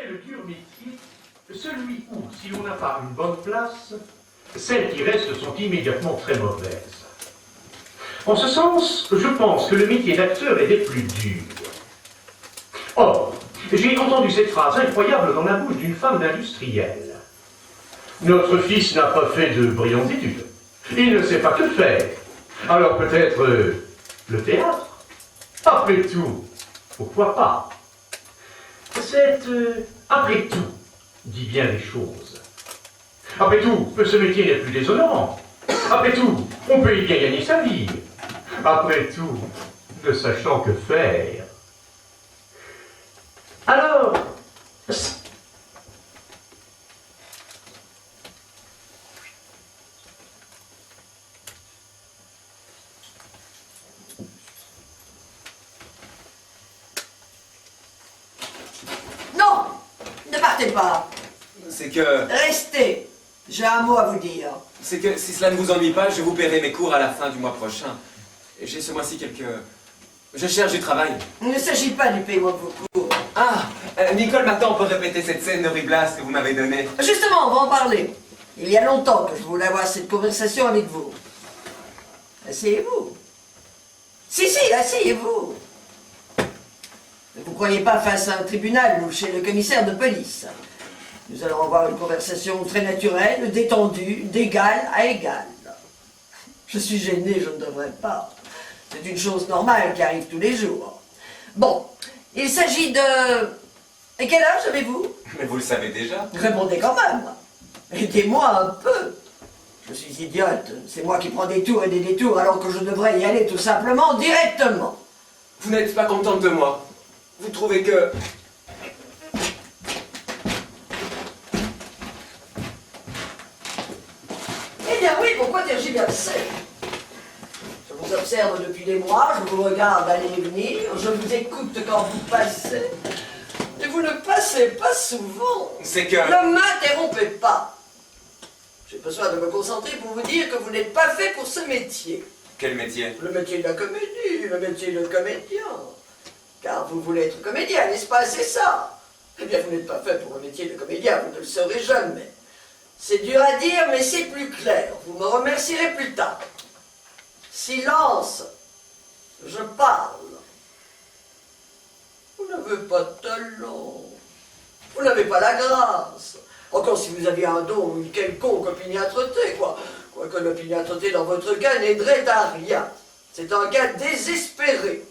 le dur métier, celui où, si l'on n'a pas une bonne place, celles qui restent sont immédiatement très mauvaises. En ce sens, je pense que le métier d'acteur est des plus durs. Or, j'ai entendu cette phrase incroyable dans la bouche d'une femme d'industriel. Notre fils n'a pas fait de brillantes études. Il ne sait pas que faire. Alors peut-être le théâtre? Après tout, pourquoi pas? C'est après tout, dit bien les choses. Après tout, ce métier n'est plus déshonorant. Après tout, on peut y bien gagner sa vie. Après tout, ne sachant que faire. Alors, non, ne partez pas. C'est que... Restez. J'ai un mot à vous dire. C'est que si cela ne vous ennuie pas, je vous paierai mes cours à la fin du mois prochain. J'ai ce mois-ci quelques... Je cherche du travail. Il ne s'agit pas du paiement de vos cours. Ah, Nicole m'attend pour répéter cette scène de Riblas que vous m'avez donnée. Justement, on va en parler. Il y a longtemps que je voulais avoir cette conversation avec vous. Asseyez-vous. Si, asseyez-vous. Ne vous croyez pas face à un tribunal ou chez le commissaire de police. Nous allons avoir une conversation très naturelle, détendue, d'égal à égal. Je suis gêné, je ne devrais pas. C'est une chose normale qui arrive tous les jours. Bon, il s'agit de... Et quel âge avez-vous? Mais vous le savez déjà. Répondez quand même. Aidez-moi un peu. Je suis idiote. C'est moi qui prends des tours et des détours alors que je devrais y aller tout simplement directement. Vous n'êtes pas contente de moi. Vous trouvez que... Eh bien oui, pourquoi tergiverser? Je vous observe depuis des mois, je vous regarde aller et venir, je vous écoute quand vous passez. Et vous ne passez pas souvent. C'est que... Ne m'interrompez pas. J'ai besoin de me concentrer pour vous dire que vous n'êtes pas fait pour ce métier. Quel métier? Le métier de la comédie, le métier de comédien. Car vous voulez être comédien, n'est-ce pas? C'est ça. Eh bien, vous n'êtes pas fait pour le métier de comédien, vous ne le saurez jamais. C'est dur à dire, mais c'est plus clair. Vous me remercierez plus tard. Silence. Je parle. Vous n'avez pas de talent. Vous n'avez pas la grâce. Encore si vous aviez un don ou une quelconque opiniâtreté, quoi. Quoique l'opiniâtreté dans votre cas n'aiderait à rien. C'est un cas désespéré.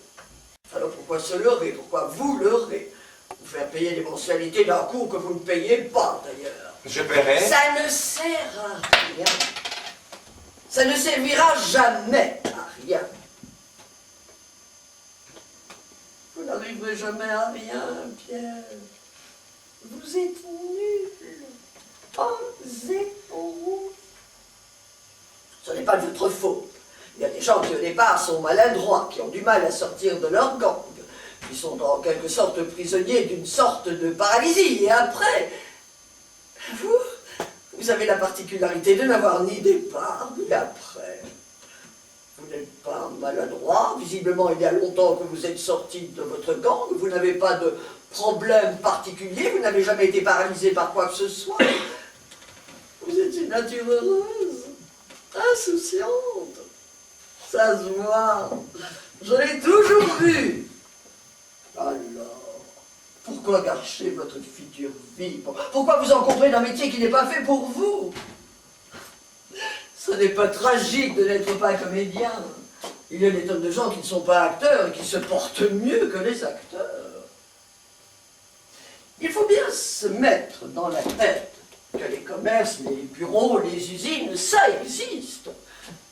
Alors pourquoi se leurrer? Pourquoi vous leurrer? Vous faire payer des mensualités d'un cours que vous ne payez pas d'ailleurs. Je paierai. Ça ne sert à rien. Ça ne servira jamais à rien. Vous n'arriverez jamais à rien, Pierre. Vous êtes nul. Osez-vous. Ce n'est pas de votre faute. Il y a des gens qui au départ sont maladroits, qui ont du mal à sortir de leur gang, qui sont en quelque sorte prisonniers d'une sorte de paralysie. Et après, vous avez la particularité de n'avoir ni départ, ni après. Vous n'êtes pas maladroit, visiblement il y a longtemps que vous êtes sorti de votre gang, vous n'avez pas de problème particulier, vous n'avez jamais été paralysé par quoi que ce soit. Vous êtes une nature heureuse, insouciante. Ça se voit. Je l'ai toujours vu. Alors, pourquoi gâcher votre future vie? Pourquoi vous encombrer d'un métier qui n'est pas fait pour vous? Ce n'est pas tragique de n'être pas comédien. Il y a des tonnes de gens qui ne sont pas acteurs et qui se portent mieux que les acteurs. Il faut bien se mettre dans la tête que les commerces, les bureaux, les usines, ça existe.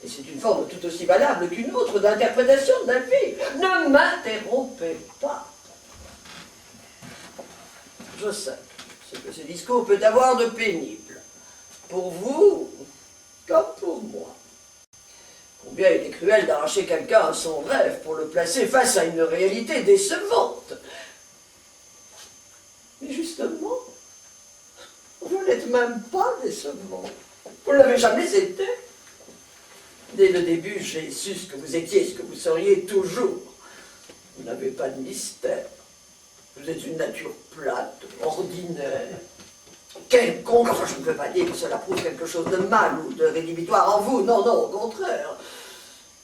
Et c'est une forme tout aussi valable qu'une autre d'interprétation de la vie. Ne m'interrompez pas. Je sais ce que ce discours peut avoir de pénible. Pour vous, comme pour moi. Combien il est cruel d'arracher quelqu'un à son rêve pour le placer face à une réalité décevante. Mais justement, vous n'êtes même pas décevant. Vous ne l'avez jamais été. Dès le début, j'ai su ce que vous étiez, ce que vous seriez toujours. Vous n'avez pas de mystère. Vous êtes une nature plate, ordinaire, quelconque. Enfin, je ne veux pas dire que cela prouve quelque chose de mal ou de rédhibitoire en vous. Non, non, au contraire.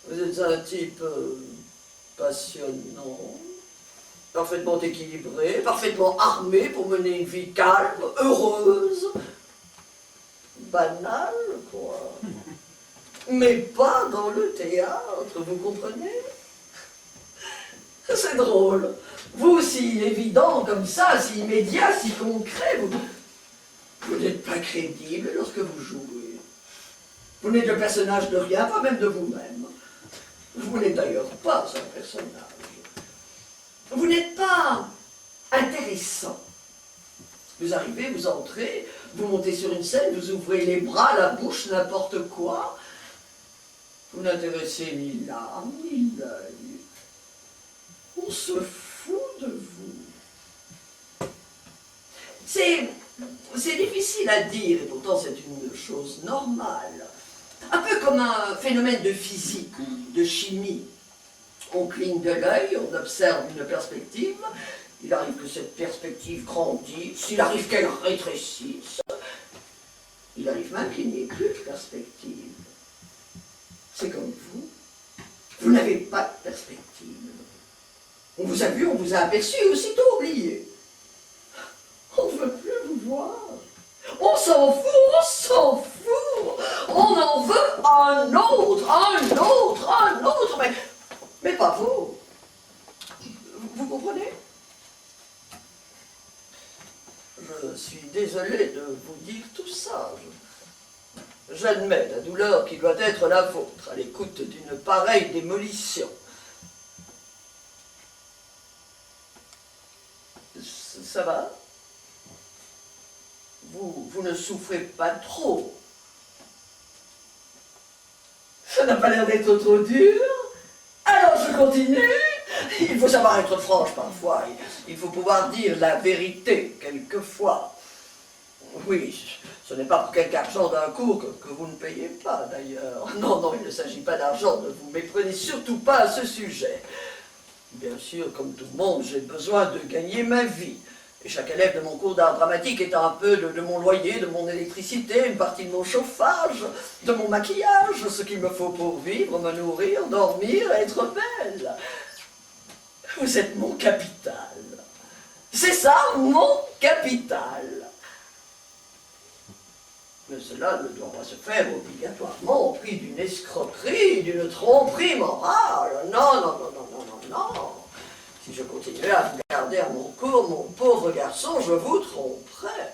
Vous êtes un type passionnant, parfaitement équilibré, parfaitement armé pour mener une vie calme, heureuse, banale, quoi. Mais pas dans le théâtre, vous comprenez? C'est drôle. Vous, si évident comme ça, si immédiat, si concret, vous n'êtes pas crédible lorsque vous jouez. Vous n'êtes le personnage de rien, pas même de vous-même. Vous n'êtes d'ailleurs pas un personnage. Vous n'êtes pas intéressant. Vous arrivez, vous entrez, vous montez sur une scène, vous ouvrez les bras, la bouche, n'importe quoi. Vous n'intéressez ni l'âme, ni l'œil. On se fout de vous. C'est difficile à dire, et pourtant c'est une chose normale. Un peu comme un phénomène de physique ou de chimie. On cligne de l'œil, on observe une perspective, il arrive que cette perspective grandisse, il arrive qu'elle rétrécisse, il arrive même qu'il n'y ait plus de perspective. C'est comme vous. Vous n'avez pas de perspective. On vous a vu, on vous a aperçu, aussitôt oublié. On ne veut plus vous voir. On s'en fout, on s'en fout. On en veut un autre, un autre, un autre, mais pas vous. Vous comprenez? Je suis désolé de vous dire tout ça. J'admets la douleur qui doit être la vôtre à l'écoute d'une pareille démolition. Ça va? Vous ne souffrez pas trop. Ça n'a pas l'air d'être trop dur. Alors je continue. Il faut savoir être franche parfois. Il faut pouvoir dire la vérité quelquefois. Oui, ce n'est pas pour quelque argent d'un cours que vous ne payez pas d'ailleurs. Non, non, il ne s'agit pas d'argent, ne vous méprenez surtout pas à ce sujet. Bien sûr, comme tout le monde, j'ai besoin de gagner ma vie. Et chaque élève de mon cours d'art dramatique est un peu de mon loyer, de mon électricité, une partie de mon chauffage, de mon maquillage, ce qu'il me faut pour vivre, me nourrir, dormir, être belle. Vous êtes mon capital. C'est ça, mon capital. Mais cela ne doit pas se faire obligatoirement au prix d'une escroquerie, d'une tromperie morale. Non, non, non, non, non, non, non. Si je continuais à vous garder à mon cours, mon pauvre garçon, je vous tromperais.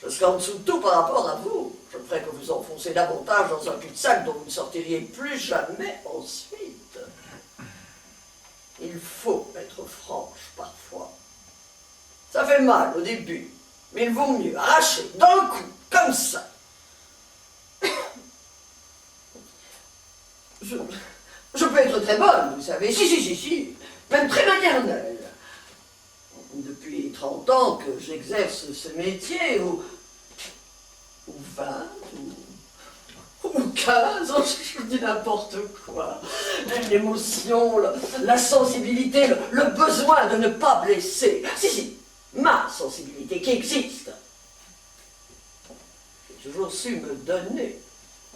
Je serais en dessous de tout par rapport à vous. Je ne ferais que vous enfoncer davantage dans un cul-de-sac dont vous ne sortiriez plus jamais ensuite. Il faut être franche parfois. Ça fait mal au début, mais il vaut mieux arracher d'un coup, comme ça. Je peux être très bonne, vous savez, si, même très maternelle. Depuis 30 ans que j'exerce ce métier, ou 20, ou 15, je dis n'importe quoi. L'émotion, la sensibilité, le besoin de ne pas blesser. Si, ma sensibilité qui existe. J'ai toujours su me donner,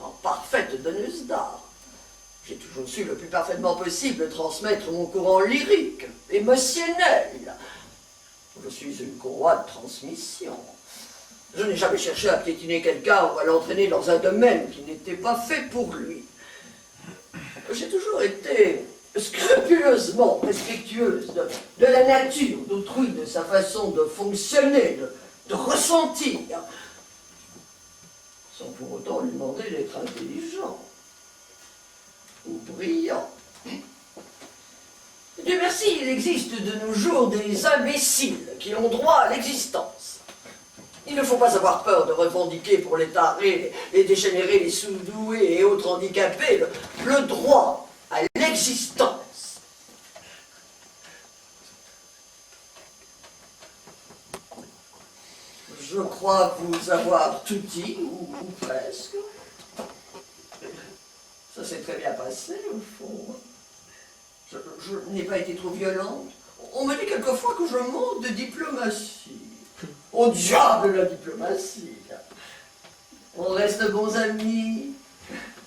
en parfaite donneuse d'art. J'ai toujours su le plus parfaitement possible transmettre mon courant lyrique, émotionnel. Je suis une courroie de transmission. Je n'ai jamais cherché à piétiner quelqu'un ou à l'entraîner dans un domaine qui n'était pas fait pour lui. J'ai toujours été scrupuleusement respectueuse de la nature d'autrui, de sa façon de fonctionner, de ressentir, sans pour autant lui demander d'être intelligent ou brillant. Dieu merci, il existe de nos jours des imbéciles qui ont droit à l'existence. Il ne faut pas avoir peur de revendiquer pour les tarés, les dégénérés, les sous-doués et autres handicapés le droit à l'existence. Je crois vous avoir tout dit, ou presque. Ça s'est très bien passé, au fond. Je n'ai pas été trop violente. On me dit quelquefois que je manque de diplomatie. Au diable la diplomatie. On reste bons amis.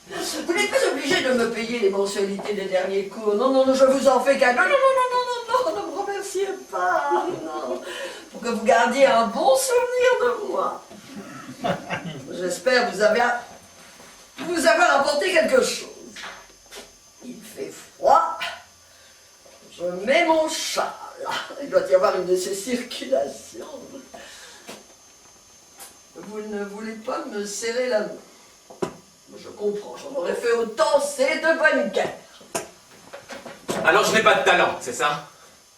Vous n'êtes pas obligé de me payer les mensualités des derniers cours. Non, non, non, je vous en fais cadeau. Non, non, non, non, non, non, ne me remerciez pas. Non. Pour que vous gardiez un bon souvenir de moi. J'espère vous avoir apporté quelque chose. Il fait froid. Je mets mon châle. Il doit y avoir une de ces circulations. Vous ne voulez pas me serrer la main. Je comprends, j'en aurais fait autant, c'est de bonne guerre. Alors je n'ai pas de talent, c'est ça?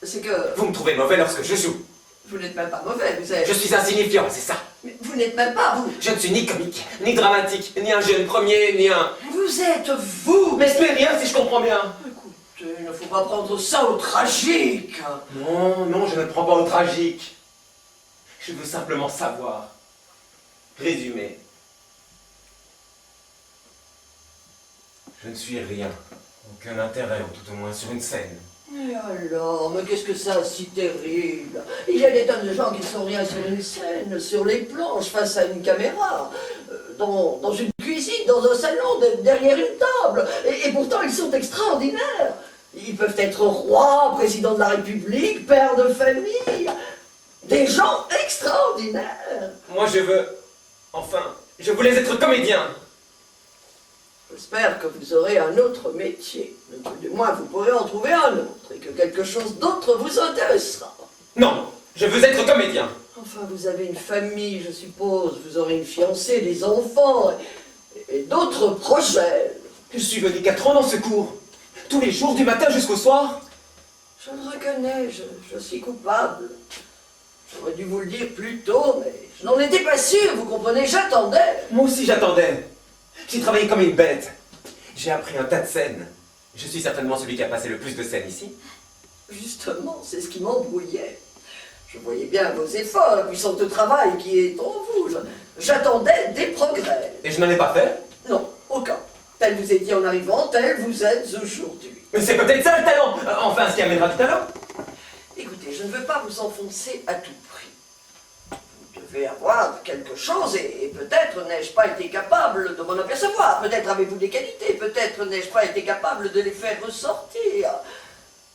C'est que Vous me trouvez mauvais lorsque je joue. vous n'êtes même pas mauvais, vous êtes... Je suis insignifiant, c'est ça? Mais vous n'êtes même pas vous. Je ne suis ni comique, ni dramatique, ni un jeune premier, ni un... Vous êtes vous. Mais c'est rien si je comprends bien. Écoutez, il ne faut pas prendre ça au tragique. Non, non, je ne prends pas au tragique. Je veux simplement savoir. Résumer. Je ne suis rien. Aucun intérêt, ou tout au moins sur une scène. Et alors, mais qu'est-ce que ça, si terrible? Il y a des tonnes de gens qui ne sont rien sur une scène, sur les planches, face à une caméra, dans une cuisine, dans un salon, derrière une table. Et pourtant, ils sont extraordinaires. Ils peuvent être rois, président de la République, père de famille. Des gens extraordinaires. Moi, je veux... Enfin, je voulais être comédien. J'espère que vous aurez un autre métier. Du moins, vous pourrez en trouver un autre et que quelque chose d'autre vous intéressera. Non, je veux être comédien. Enfin, vous avez une famille, je suppose. Vous aurez une fiancée, des enfants et d'autres projets. Je suis venu 4 ans dans ce cours. Tous les jours, du matin jusqu'au soir. Je le reconnais, je suis coupable. J'aurais dû vous le dire plus tôt, mais je n'en étais pas sûr, vous comprenez, j'attendais. Moi aussi, j'attendais. J'ai travaillé comme une bête. J'ai appris un tas de scènes. Je suis certainement celui qui a passé le plus de scènes ici. Justement, c'est ce qui m'embrouillait. Je voyais bien vos efforts, la puissance de travail qui est en vous. J'attendais des progrès. Et je n'en ai pas fait. Non, aucun. Tel vous étiez en arrivant, tel vous êtes aujourd'hui. Mais c'est peut-être ça le talent. Enfin, ce qui amènera du talent. Écoutez, je ne veux pas vous enfoncer à tout prix. Vous devez avoir quelque chose et peut-être n'ai-je pas été capable de m'en apercevoir. Peut-être avez-vous des qualités, peut-être n'ai-je pas été capable de les faire ressortir.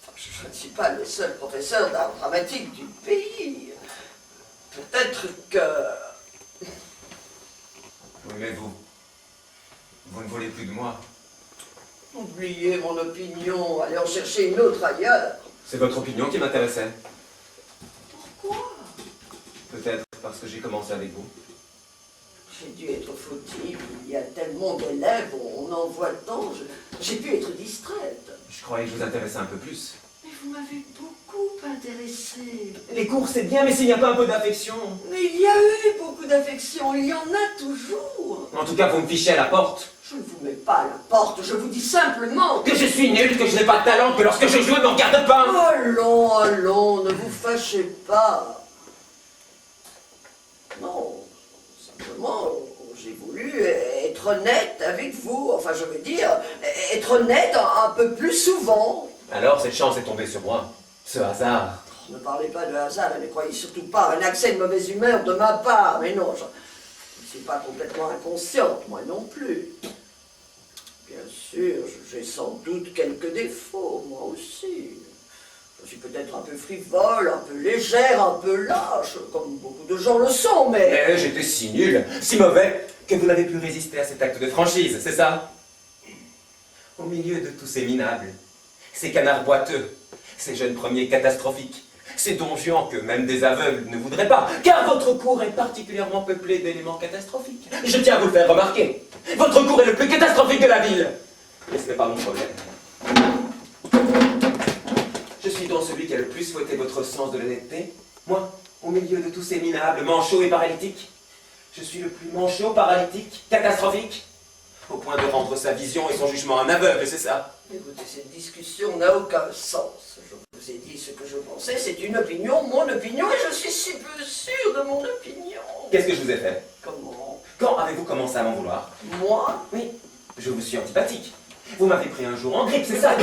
Enfin, je ne suis pas le seul professeur d'art dramatique du pays. Peut-être que... Oui, mais vous ne voulez plus de moi. Oubliez mon opinion, allez en chercher une autre ailleurs. C'est votre opinion qui m'intéressait. Pourquoi? Peut-être parce que j'ai commencé avec vous. J'ai dû être fautive, il y a tellement d'élèves, on en voit tant, j'ai pu être distraite. Je croyais que je vous intéressais un peu plus. Mais vous m'avez beaucoup intéressée. Les cours, c'est bien, mais s'il n'y a pas un peu d'affection... Mais il y a eu beaucoup d'affection, il y en a toujours. En tout cas, vous me fichez à la porte. Je ne vous mets pas à la porte, je vous dis simplement Que je suis nul, que je n'ai pas de talent, que lorsque je joue, je ne me regarde pas. Allons, allons, ne vous fâchez pas. Non, simplement, j'ai voulu être honnête avec vous. Enfin, je veux dire, être honnête un peu plus souvent. Alors, cette chance est tombée sur moi. Ce hasard. Ne parlez pas de hasard, et ne croyez surtout pas un accès de mauvaise humeur de ma part. Mais non, je ne suis pas complètement inconsciente, moi non plus. Bien sûr, j'ai sans doute quelques défauts, moi aussi. Je suis peut-être un peu frivole, un peu légère, un peu lâche, comme beaucoup de gens le sont, mais... Mais j'étais si nul, si mauvais, que vous n'avez pu résister à cet acte de franchise, c'est ça? Au milieu de tous ces minables, ces canards boiteux, ces jeunes premiers catastrophiques, ces donjons que même des aveugles ne voudraient pas, car votre cours est particulièrement peuplé d'éléments catastrophiques. Je tiens à vous le faire remarquer. Votre cours est le plus catastrophique de la ville. Mais ce n'est pas mon problème. Je suis donc celui qui a le plus fouetté votre sens de l'honnêteté. Moi, au milieu de tous ces minables, manchots et paralytiques, je suis le plus manchot, paralytique, catastrophique, au point de rendre sa vision et son jugement un aveugle, c'est ça? Écoutez, cette discussion n'a aucun sens. Je vous ai dit ce que je pensais, c'est une opinion, mon opinion, et je suis si peu sûr de mon opinion. Qu'est-ce que je vous ai fait? Comment? Quand avez-vous commencé à m'en vouloir? Moi? Oui, je vous suis antipathique. Vous m'avez pris un jour en grippe, c'est ça?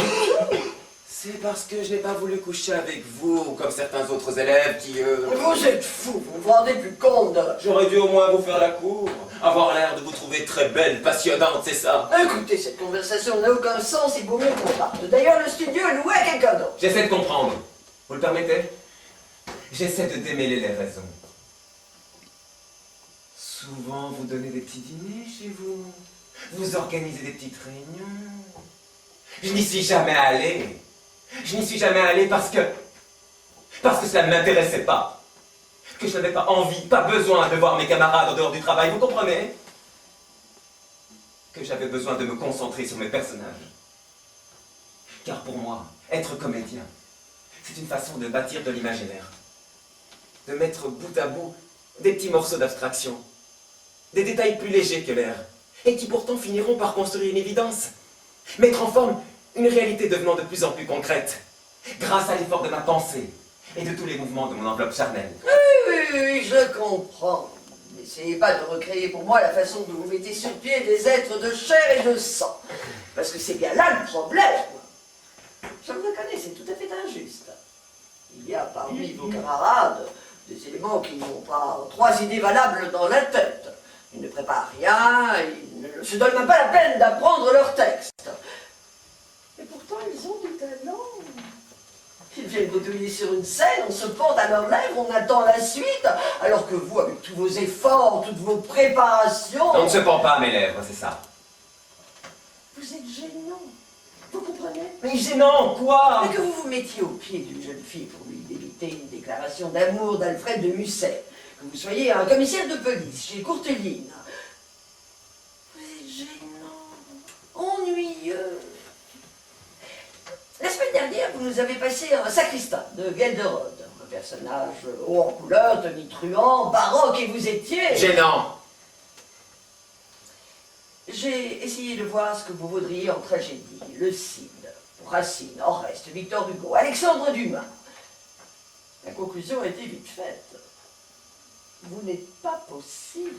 C'est parce que je n'ai pas voulu coucher avec vous, comme certains autres élèves qui, Vous êtes fous, vous vous rendez plus compte. J'aurais dû au moins vous faire la cour, avoir l'air de vous trouver très belle, passionnante, c'est ça. Écoutez, cette conversation n'a aucun sens, il vaut mieux qu'on parte. D'ailleurs, le studio est loué à quelqu'un d'autre. J'essaie de comprendre. Vous le permettez? J'essaie de démêler les raisons. Souvent, vous donnez des petits dîners chez vous. Vous organisez des petites réunions. Je n'y suis jamais allé. Je n'y suis jamais allé parce que cela ne m'intéressait pas. Que je n'avais pas envie, pas besoin de voir mes camarades en dehors du travail, vous comprenez? Que j'avais besoin de me concentrer sur mes personnages. Car pour moi, être comédien, c'est une façon de bâtir de l'imaginaire. De mettre bout à bout des petits morceaux d'abstraction. Des détails plus légers que l'air. Et qui pourtant finiront par construire une évidence. Mettre en forme une réalité devenant de plus en plus concrète. Grâce à l'effort de ma pensée et de tous les mouvements de mon enveloppe charnelle. Oui, je comprends. N'essayez pas de recréer pour moi la façon dont vous mettez sur pied des êtres de chair et de sang. Parce que c'est bien là le problème. Je le reconnais, c'est tout à fait injuste. Il y a parmi vos camarades des éléments qui n'ont pas trois idées valables dans la tête. Ils ne préparent rien, ils ne se donnent même pas la peine d'apprendre leur texte. Et pourtant, ils ont du talent. Ils viennent bredouiller sur une scène, on se porte à leurs lèvres, on attend la suite, alors que vous, avec tous vos efforts, toutes vos préparations... On ne se pend pas à mes lèvres, c'est ça. Vous êtes gênant. Vous comprenez? Mais gênant, quoi? Mais que vous vous mettiez au pied d'une jeune fille pour lui débiter une déclaration d'amour d'Alfred de Musset, que vous soyez un commissaire de police chez Courteline. Vous êtes gênant, ennuyeux. La semaine dernière, vous nous avez passé un sacristain de Gelderode, un personnage haut en couleur, tonitruant, baroque, et vous étiez... Gênant. J'ai essayé de voir ce que vous vaudriez en tragédie. Le Cid, Racine, Oreste, Victor Hugo, Alexandre Dumas. La conclusion a été vite faite. Vous n'êtes pas possible.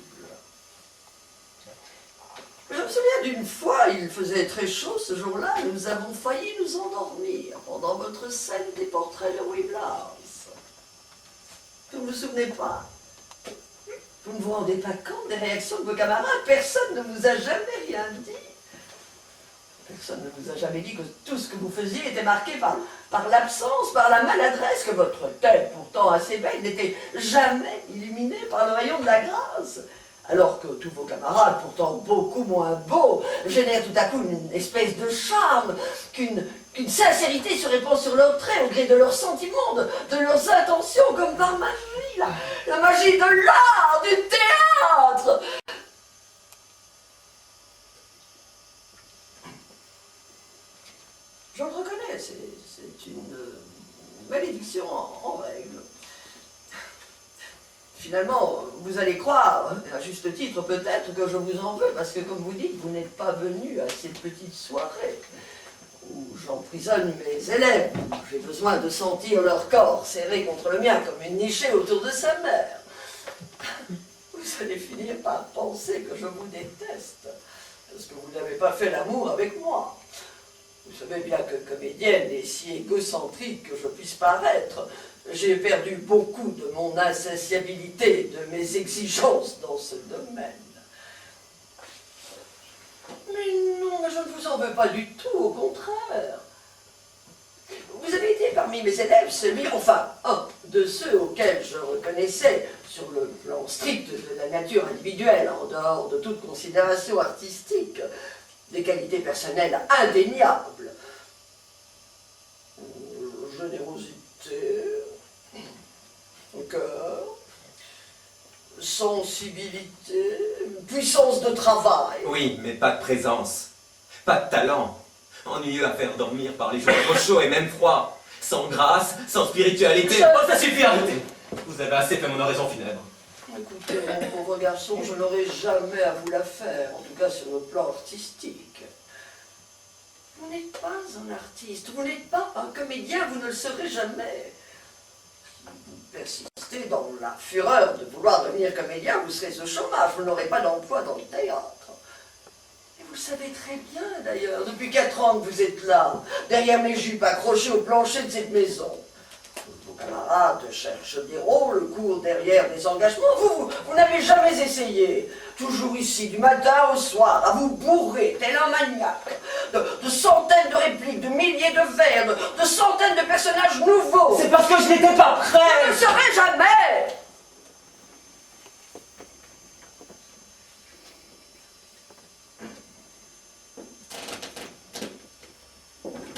Je me souviens d'une fois, il faisait très chaud ce jour-là, nous avons failli nous endormir pendant votre scène des portraits de Louis Blas. Vous ne vous souvenez pas? Vous ne vous rendez pas compte des réactions de vos camarades? Personne ne vous a jamais rien dit. Personne ne vous a jamais dit que tout ce que vous faisiez était marqué par l'absence, par la maladresse, que votre tête, pourtant assez belle, n'était jamais illuminée par le rayon de la grâce. Alors que tous vos camarades, pourtant beaucoup moins beaux, génèrent tout à coup une espèce de charme, qu'une sincérité se répand sur leurs traits au gré de leurs sentiments, de leurs intentions, comme par magie, la magie de l'art, du théâtre. Je le reconnais, c'est une malédiction en règle. Finalement, vous allez croire, à juste titre peut-être, que je vous en veux, parce que comme vous dites, vous n'êtes pas venu à ces petites soirées où j'emprisonne mes élèves. J'ai besoin de sentir leur corps serré contre le mien comme une nichée autour de sa mère. Vous allez finir par penser que je vous déteste, parce que vous n'avez pas fait l'amour avec moi. Vous savez bien que comédienne et si égocentrique que je puisse paraître, j'ai perdu beaucoup de mon insatiabilité, de mes exigences dans ce domaine. Mais non, je ne vous en veux pas du tout, au contraire. Vous avez été parmi mes élèves un de ceux auxquels je reconnaissais, sur le plan strict de la nature individuelle, en dehors de toute considération artistique, des qualités personnelles indéniables. Générosité, cœur, sensibilité, puissance de travail. Oui, mais pas de présence, pas de talent. Ennuyeux à faire dormir par les jours trop chauds et même froids. Sans grâce, sans spiritualité. Oh, ça suffit, arrêtez. Vous avez assez fait mon oraison funèbre. Écoutez, mon pauvre garçon, je n'aurai jamais à vous la faire, en tout cas sur le plan artistique. Vous n'êtes pas un artiste, vous n'êtes pas un comédien, vous ne le serez jamais. Si vous persistez dans la fureur de vouloir devenir comédien, vous serez au chômage, vous n'aurez pas d'emploi dans le théâtre. Et vous Vous savez très bien, d'ailleurs, depuis 4 ans que vous êtes là, derrière mes jupes accrochées au plancher de cette maison. Vos camarades cherchent des rôles, courent derrière des engagements. Vous n'avez jamais essayé. Toujours ici, du matin au soir, à vous bourrer, tel un maniaque, de centaines de répliques, de milliers de vers, de centaines de personnages nouveaux. C'est parce que je n'étais pas prêt. Je ne le serai jamais.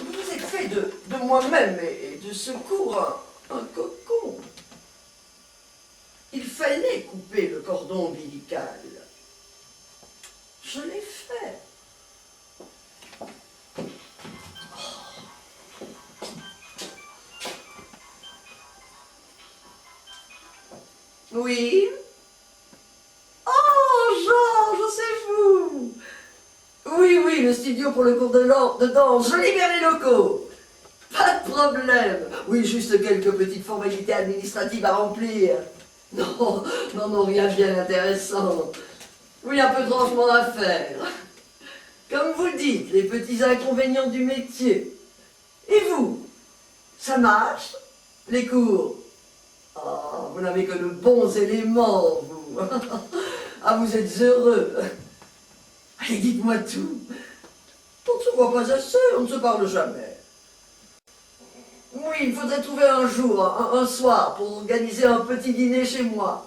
Vous êtes fait de moi-même et de ce cours un cocon. Il fallait couper le cordon ombilical. Je l'ai fait. Oui? Oh, Georges, c'est vous! Oui, oui, le studio pour le cours de danse, je libère les locaux. Pas de problème. Oui, juste quelques petites formalités administratives à remplir. Non, non, non, rien de bien intéressant. Oui, un peu de rangement à faire. Comme vous dites, les petits inconvénients du métier. Et vous? Ça marche? Les cours? Oh, vous n'avez que de bons éléments, vous. Ah, vous êtes heureux. Allez, dites-moi tout. On ne se voit pas assez, on ne se parle jamais. Oui, il faudrait trouver un jour, un soir, pour organiser un petit dîner chez moi.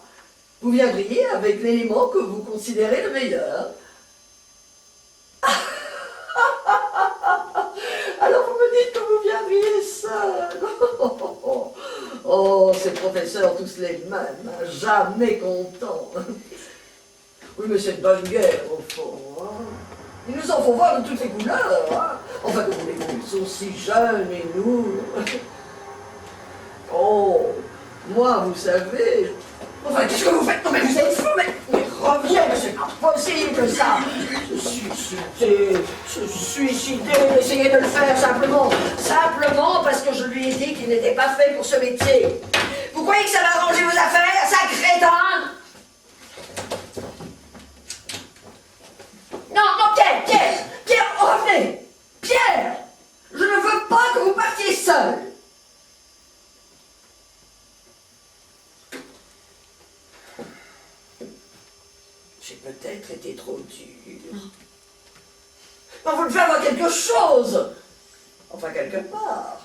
Vous viendriez avec l'élément que vous considérez le meilleur. Alors vous me dites que vous viendriez seul. Oh, ces professeurs, tous les mêmes, hein, jamais contents. Oui, mais c'est de bonne guerre, au fond. Hein. Ils nous en font voir de toutes les couleurs. Hein. Enfin, que voulez-vous, ils sont si jeunes et nous. Oh, moi, vous savez. Enfin, qu'est-ce que vous faites? Non, mais vous êtes fou, mais reviens, mais c'est pas possible, ça. Se suicider, essayer de le faire simplement parce que je lui ai dit qu'il n'était pas fait pour ce métier. Vous croyez que ça va arranger vos affaires, ça crétin? Non, non, Pierre, revenez. Pierre, je ne veux pas que vous partiez seul. J'ai peut-être été trop dur. Mais vous devez avoir quelque chose. Enfin, quelque part.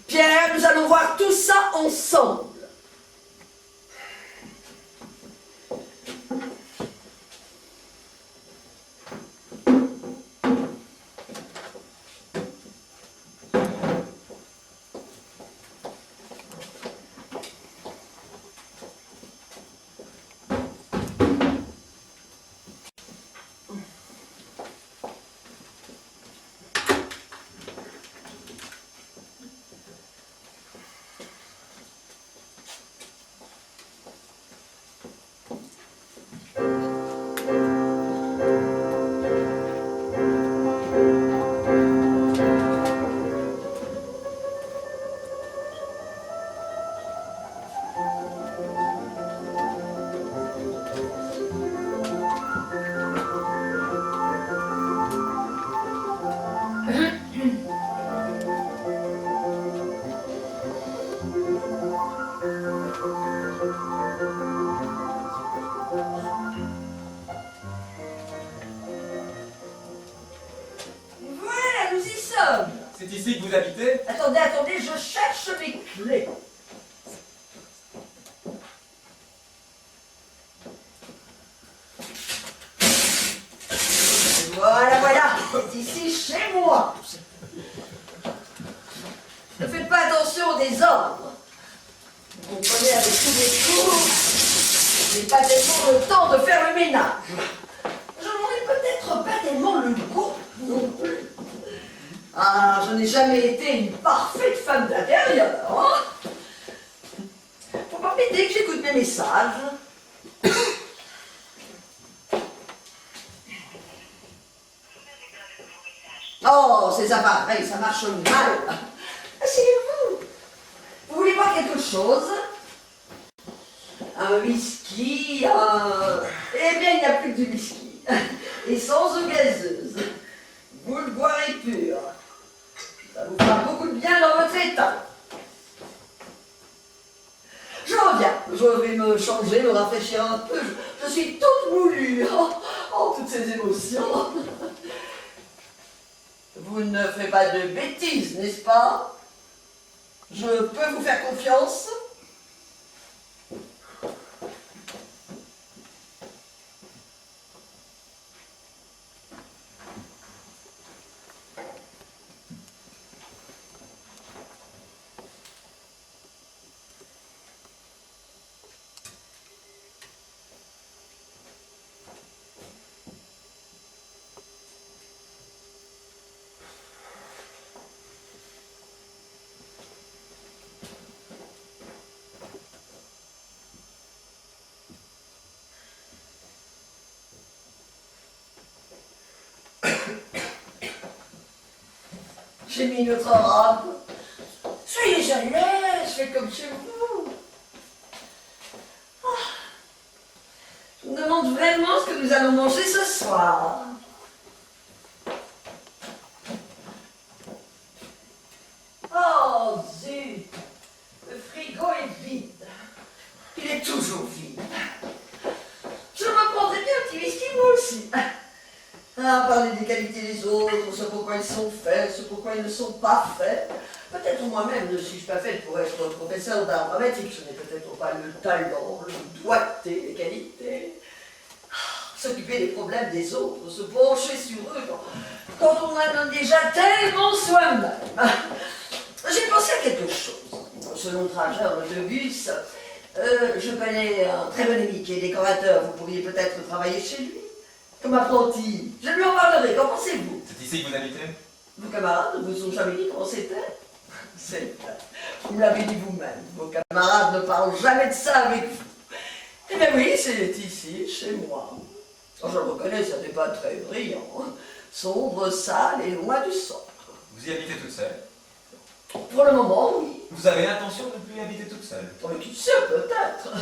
Pierre, nous allons voir tout ça ensemble. C'est ici que vous habitez? Attendez, je cherche mes clés. Voilà, c'est ici chez moi. Ne faites pas attention aux désordres. Vous comprenez, avec tous mes cours, je n'ai pas tellement le temps de faire le ménage. Je n'en ai peut-être pas tellement le goût non plus. Ah, je n'ai jamais été une parfaite femme d'intérieur. Hein. Faut pas m'aider que j'écoute mes messages. Oh, ces appareils, ça marche mal. Asseyez-vous. Vous voulez boire quelque chose? Un whisky, Eh bien, il n'y a plus que du whisky. et sans eau gazeuse. Vous le boirez pur. Ça vous fera beaucoup de bien dans votre état. Je reviens. Je vais me changer, me rafraîchir un peu. Je suis toute moulue. Oh, toutes ces émotions. Vous ne ferez pas de bêtises, n'est-ce pas? Je peux vous faire confiance? J'ai mis notre robe. Soyez à l'aise, faites comme chez vous. Je me demande vraiment ce que nous allons manger ce soir. Oh, zut! Le frigo est vide. Il est toujours vide. Je me prendrais bien un petit whisky, moi aussi. Ah, parler des qualités des autres, ce pourquoi ils sont faits, ce pourquoi ils ne sont pas faits. Peut-être moi-même ne suis-je pas faite pour être professeur d'art dramatique. Je n'ai peut-être pas le talent, le doigté, les qualités. S'occuper des problèmes des autres, se pencher sur eux quand on en a déjà tellement soi-même. J'ai pensé à quelque chose. Selon Trajan de Bus, je connais un très bon ami qui est décorateur. Vous pourriez peut-être travailler chez lui. Comme apprenti. Je lui en parlerai. Qu'en pensez-vous? C'est ici que vous habitez? Vos camarades ne vous ont jamais dit comment c'était? C'est vrai. Vous me l'avez dit vous-même. Vos camarades ne parlent jamais de ça avec vous. Eh bien oui, c'est ici, chez moi. Oh, je le reconnais, ça n'est pas très brillant. Sombre, sale et loin du centre. Vous y habitez toute seule? Pour le moment, oui. Vous avez l'intention de ne plus y habiter toute seule? Oh, mais qui sait, peut-être.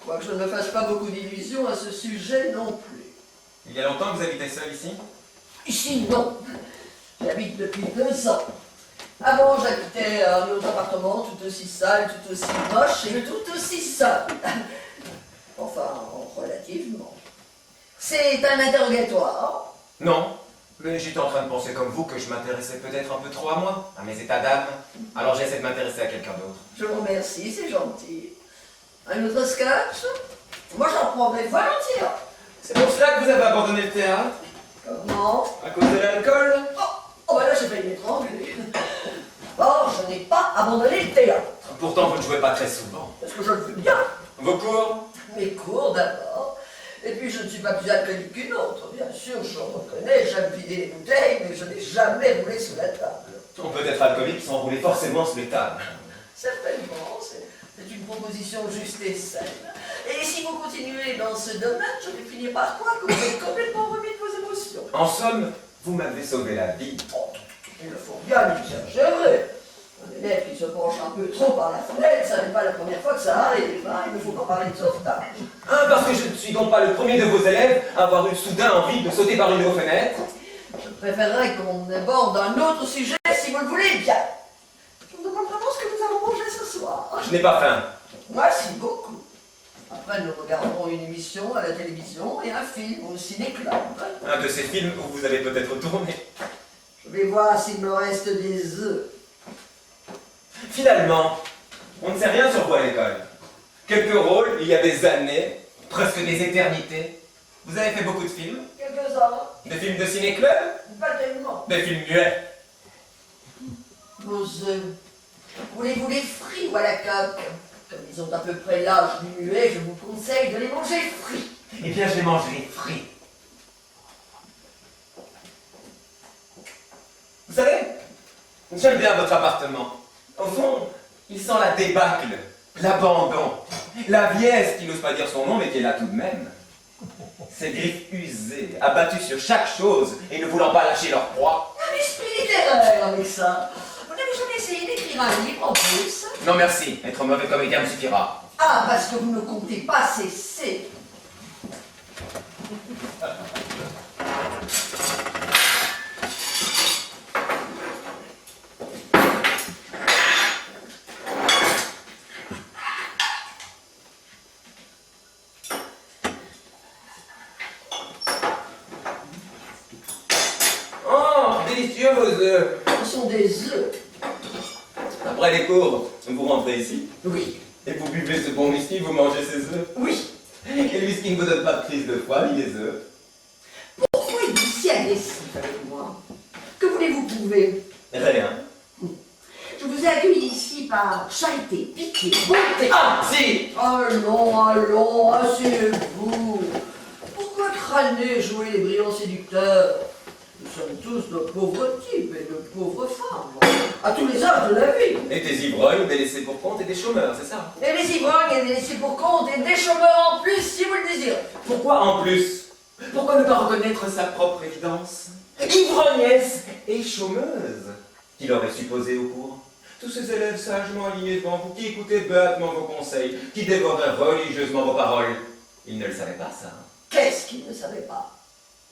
Quoique je ne me fasse pas beaucoup d'illusions à ce sujet non plus. Il y a longtemps que vous habitez seul ici? Ici, non. J'habite depuis 2 ans. Avant, j'habitais un autre appartement, tout aussi sale, tout aussi moche et tout aussi seul. Enfin, relativement. C'est un interrogatoire. Non, mais j'étais en train de penser comme vous que je m'intéressais peut-être un peu trop à moi, à mes états d'âme. Alors j'essaie de m'intéresser à quelqu'un d'autre. Je vous remercie, c'est gentil. Un autre scotch? Moi, j'en prendrais volontiers. C'est pour cela que vous avez abandonné le théâtre? Comment? À cause de l'alcool? Oh, ben là, j'ai failli m'étrangler. Or, je n'ai pas abandonné le théâtre. Pourtant, vous ne jouez pas très souvent. Parce que je le veux bien. Vos cours? Mes cours, d'abord. Et puis, je ne suis pas plus alcoolique qu'une autre. Bien sûr, je reconnais, j'aime vider les bouteilles, mais je n'ai jamais roulé sous la table. On peut être alcoolique sans rouler forcément sous les tables. Certainement, c'est une proposition juste et saine. Et si vous continuez dans ce domaine, je vais finir par croire que vous êtes complètement remis de vos émotions. En somme, vous m'avez sauvé la vie. Oh, il ne faut bien exagérer. Un élève qui se penche un peu trop par la fenêtre, ça n'est pas la première fois que ça arrive. Hein. Il ne faut pas parler de sauvetage. Parce que je ne suis donc pas le premier de vos élèves à avoir eu soudain envie de sauter par une de vos fenêtres. Je préférerais qu'on aborde un autre sujet si vous le voulez bien. Je me demande vraiment ce que nous allons manger ce soir. Je n'ai pas faim. Moi, si, beaucoup. Après, nous regarderons une émission à la télévision et un film au ciné-club. Un de ces films où vous avez peut-être tourné. Je vais voir s'il me reste des œufs. Finalement, on ne sait rien sur vous à l'école. Quelques rôles, il y a des années, presque des éternités. Vous avez fait beaucoup de films? Quelques-uns. Des films de ciné-club? Pas tellement. Des films muets? Vos œufs. Voulez-vous les frits ou à la coque? Comme ils ont à peu près l'âge du muet, je vous conseille de les manger frits. Eh bien, je les mangerai frits. Vous savez, j'aime bien votre appartement. Au fond, il sent la débâcle, l'abandon, la vieille qui n'ose pas dire son nom, mais qui est là tout de même. Ces griffes usées, abattues sur chaque chose et ne voulant pas lâcher leur proie. Un esprit littéraire avec ça. Vous n'avez jamais essayé d'écrire un livre en plus? Non merci, être mauvais comédien me suffira. Ah, parce que vous ne comptez pas cesser. délicieux vos œufs. Ce sont des œufs. Après les cours, vous rentrez ici, Oui. et vous buvez ce bon whisky, vous mangez ces œufs. Oui. Et le whisky ne vous donne pas de crise de foie, ni les œufs. Pourquoi êtes-vous si agressif avec moi? Que voulez-vous prouver? Rien. Je vous ai accueilli ici par charité, pitié, bonté. Ah, si! Allons, asseyez-vous. Pourquoi crâner, jouer les brillants séducteurs? Nous sommes tous de pauvres types et de pauvres femmes, à tous les âges de la vie. Et des ivrognes, des laissés pour compte et des chômeurs, c'est ça? Et des ivrognes et des laissés pour compte et des chômeurs en plus si vous le désirez. Pourquoi en plus? Pourquoi ne pas reconnaître sa propre évidence? Ivrognesse et chômeuse. Qui l'aurait supposé au cours? Tous ces élèves sagement alignés devant vous, qui écoutaient bêtement vos conseils, qui dévoraient religieusement vos paroles. Ils ne le savaient pas, ça. Qu'est-ce qu'ils ne savaient pas?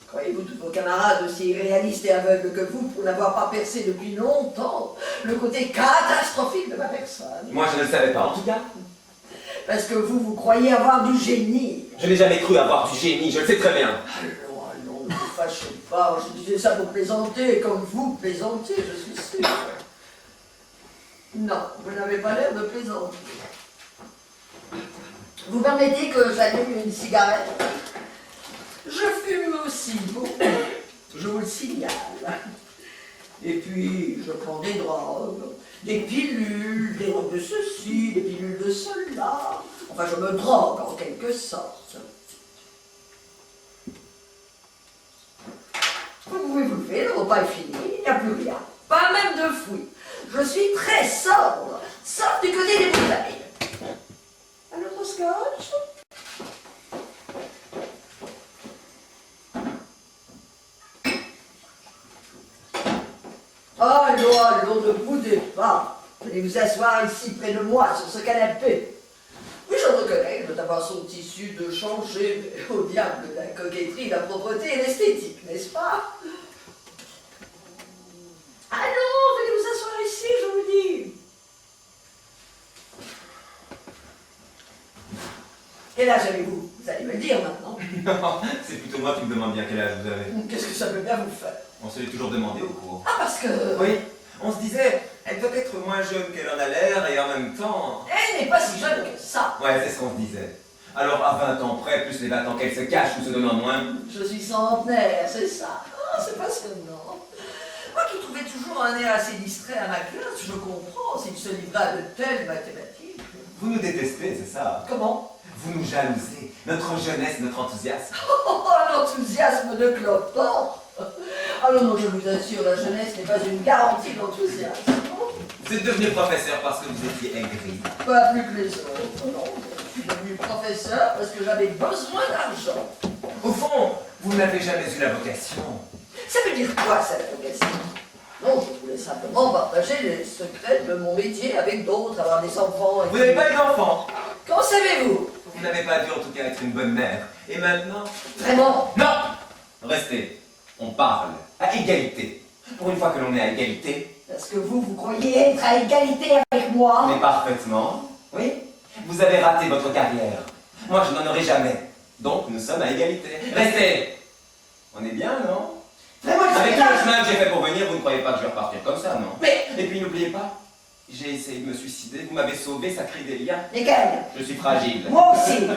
Croyez-vous tous vos camarades aussi réalistes et aveugles que vous pour n'avoir pas percé depuis longtemps le côté catastrophique de ma personne? Moi, je ne le savais pas, en tout cas. Parce que vous croyez avoir du génie. Je n'ai jamais cru avoir du génie, je le sais très bien. Allons, ne vous fâchez pas. Je disais ça pour plaisanter, comme vous plaisantez, je suis sûr. Non, vous n'avez pas l'air de plaisanter. Vous permettez que j'allume une cigarette? Je fume aussi beaucoup, je vous le signale. Et puis, je prends des drogues, des pilules, des drogues de ceci, des pilules de cela. Enfin, je me drogue en quelque sorte. Vous pouvez vous lever, le repas est fini, il n'y a plus rien. Pas même de fouilles. Je suis très sobre, sauf du côté des bouteilles. Un autre scotch? Allons, ne boudez pas. Venez vous asseoir ici près de moi, sur ce canapé. Oui, je reconnais que d'avoir son tissu de changer, mais au diable la coquetterie, la propreté et l'esthétique, n'est-ce pas? Allons, venez vous asseoir ici, je vous dis. Quel âge avez-vous? Vous allez me le dire maintenant. Non, c'est plutôt moi qui me demande bien quel âge vous avez. Qu'est-ce que ça peut bien vous faire? On se l'est toujours demandé au cours. Ah, parce que... Oui, on se disait, elle doit être moins jeune qu'elle en a l'air et en même temps... Elle n'est pas si jeune que ça. Ouais, c'est ce qu'on se disait. Alors à 20 ans près, plus les 20 ans qu'elle se cache ou se donne en moins... Je suis centenaire, c'est ça. Ah, c'est passionnant. Moi qui trouvais toujours un air assez distrait à ma classe, je comprends s'il se livrait à de telles mathématiques. Vous nous détestez, c'est ça? Comment? Vous nous jalousez. Notre jeunesse, notre enthousiasme. Oh, l'enthousiasme de clopin. Ah non, je vous assure, la jeunesse n'est pas une garantie d'enthousiasme. Vous êtes devenu professeur parce que vous étiez aigri. Pas plus que les autres, non. Je suis devenu professeur parce que j'avais besoin d'argent. Au fond, vous n'avez jamais eu la vocation. Ça veut dire quoi, ça, la vocation? Non, je voulais simplement partager les secrets de mon métier avec d'autres, avoir des enfants et... Vous n'avez pas eu d'enfant. Comment savez-vous? Vous n'avez pas dû en tout cas être une bonne mère. Et maintenant... Vraiment? Non! Restez. On parle. À égalité. Pour une fois que l'on est à égalité... Parce que vous croyez être à égalité avec moi? Mais parfaitement. Oui. Vous avez raté votre carrière. Moi, je n'en aurai jamais. Donc, nous sommes à égalité. Restez. On est bien, non? Vraiment, Avec tout le chemin que j'ai fait pour venir, vous ne croyez pas que je vais repartir comme ça, non? Mais... Et puis, n'oubliez pas, j'ai essayé de me suicider. Vous m'avez sauvé, ça crée des liens. Lesquels? Je suis fragile. Moi aussi.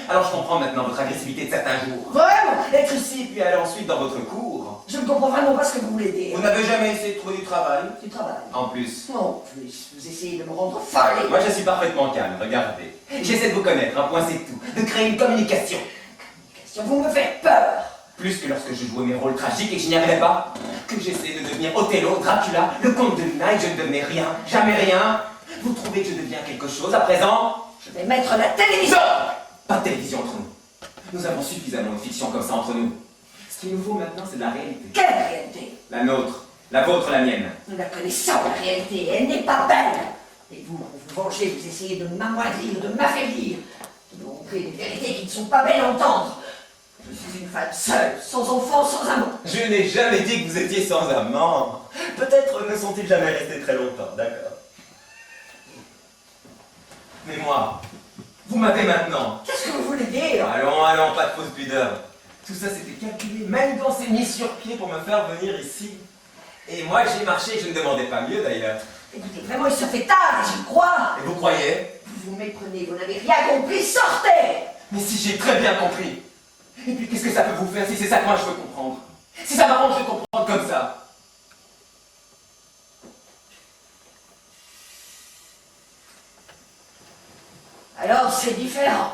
Alors, je comprends maintenant votre agressivité de certains jours. Vraiment? Être ici, puis aller ensuite dans votre cours. Je ne comprends vraiment pas ce que vous voulez dire. Vous n'avez jamais essayé de trouver du travail? Du travail. En plus. Non, plus, vous essayez de me rendre folle. Moi, je suis parfaitement calme, regardez. J'essaie de vous connaître, un point c'est tout. De créer une communication. Communication, vous me faites peur. Plus que lorsque je jouais mes rôles tragiques et que je n'y arrivais pas. Que j'essayais de devenir Othello, Dracula, le comte de Luna et que je ne devenais rien. Jamais rien. Vous trouvez que je deviens quelque chose à présent? Je vais mettre la télévision. Non! Pas de télévision entre nous. Nous avons suffisamment de fiction comme ça entre nous. Ce qu'il nous faut maintenant, c'est de la réalité. Quelle réalité? La nôtre. La vôtre, la mienne. Nous la connaissons, la réalité. Elle n'est pas belle. Et vous, pour vous venger, vous essayez de m'amoindrir, de m'affaiblir, de me montrer des vérités qui ne sont pas belles à entendre. Je suis une femme seule, sans enfant, sans amant. Je n'ai jamais dit que vous étiez sans amant. Peut-être ne sont-ils jamais restés très longtemps, d'accord. Mais moi, vous m'avez maintenant. Qu'est-ce que vous voulez dire? Allons, pas de fausse pudeur. Tout ça c'était calculé, manigancé, mis sur pied pour me faire venir ici. Et moi, j'y ai marché, je ne demandais pas mieux d'ailleurs. Écoutez, vraiment, il se fait tard, j'y crois. Et vous croyez? Vous vous méprenez, vous n'avez rien compris, sortez! Mais si j'ai très bien compris. Et puis qu'est-ce que ça peut vous faire si c'est ça que moi je veux comprendre? Si ça m'arrange de comprendre comme ça. Alors, c'est différent.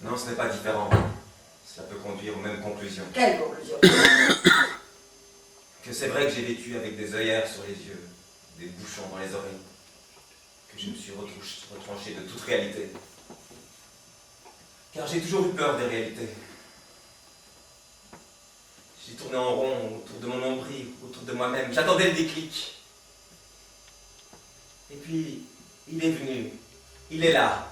Non, ce n'est pas différent. Cela peut conduire aux mêmes conclusions. Quelle conclusion? Que c'est vrai que j'ai vécu avec des œillères sur les yeux, des bouchons dans les oreilles, que je me suis retranché de toute réalité. Car j'ai toujours eu peur des réalités. J'ai tourné en rond autour de mon nombril, autour de moi-même. J'attendais le déclic. Et puis, il est venu. Il est là.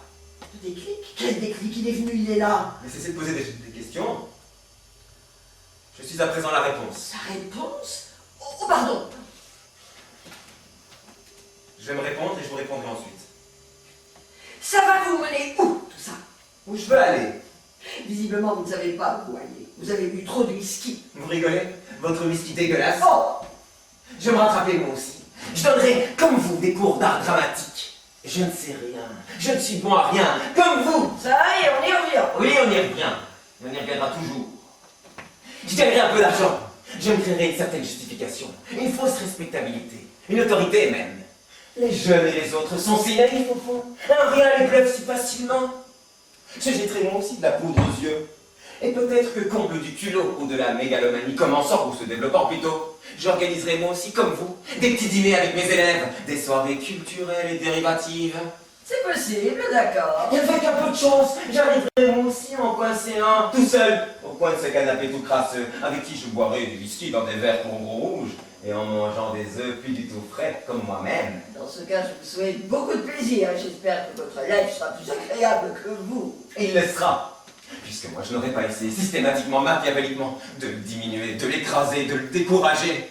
Le déclic? Quel déclic? Il est venu, il est là. Mais cessez de poser des questions. Je suis à présent la réponse. La réponse? Oh, pardon. Je vais me répondre et je vous répondrai ensuite. Ça va vous mener où, tout ça? Où je veux aller? Visiblement, vous ne savez pas où aller. Vous avez bu trop de whisky. Vous rigolez? Votre whisky dégueulasse? Oh! Je vais me rattraper moi aussi. Je donnerai, comme vous, des cours d'art dramatique. Je ne sais rien. Je ne suis bon à rien. Comme vous. Ça y est, on y revient. Oui, on y revient. Et on y reviendra toujours. Je gagnerai un peu d'argent. Je me créerai une certaine justification. Une fausse respectabilité. Une autorité même. Les jeunes et les autres sont si naïfs au fond. Un rien les bluffe si facilement. Je jetterai moi aussi de la poudre aux yeux. Et peut-être que comble du culot ou de la mégalomanie commençant ou se développant plutôt, j'organiserai moi aussi comme vous des petits dîners avec mes élèves, des soirées culturelles et dérivatives. C'est possible, d'accord. Et avec un peu de chance, j'arriverai moi aussi à en coincer un, tout seul, au coin de ce canapé tout crasseux, avec qui je boirai du whisky dans des verres pour gros rouge, et en mangeant des œufs plus du tout frais, comme moi-même. Dans ce cas, je vous souhaite beaucoup de plaisir. J'espère que votre élève sera plus agréable que vous. Et il le sera, puisque moi je n'aurais pas essayé systématiquement, machiavéliquement, de le diminuer, de l'écraser, de le décourager,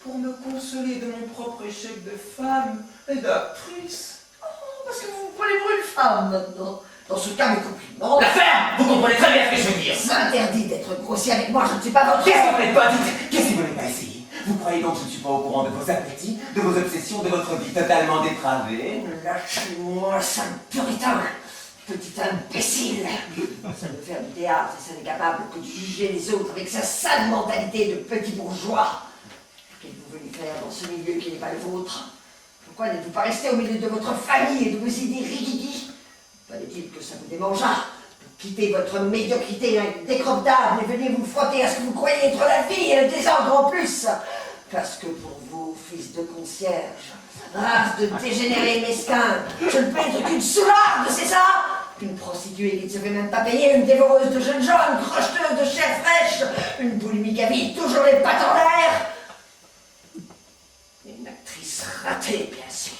pour me consoler de mon propre échec de femme et d'actrice. Parce que vous prenez pour une femme maintenant. Dans ce cas, mes compliments. La ferme! Vous comprenez très bien ce que je veux dire! C'est interdit d'être grossier avec moi, je ne suis pas votre... Qu'est-ce que vous n'avez pas dit? Qu'est-ce que vous n'avez pas essayé? Vous croyez donc que je ne suis pas au courant de vos appétits, de vos obsessions, de votre vie totalement dépravée? Lâchez-moi, sale puritain, petit imbécile. Ça veut faire du théâtre et ça n'est capable que de juger les autres avec sa sale mentalité de petit bourgeois. Qu'êtes-vous venu faire dans ce milieu qui n'est pas le vôtre? Pourquoi n'êtes-vous pas resté au milieu de votre famille et de vos idées ridicules? Fallait-il que ça vous démangeât? Quittez votre médiocrité décrottable et venez vous frotter à ce que vous croyez être la vie et le désordre en plus. Parce que pour vous, fils de concierge, race de dégénérés mesquins, je ne peux être qu'une soularde, c'est ça? Une prostituée qui ne se fait même pas payer, une dévoreuse de jeunes gens, une crocheteuse de chair fraîche, une boulimique à vide, toujours les pattes en l'air. Une actrice ratée, bien sûr.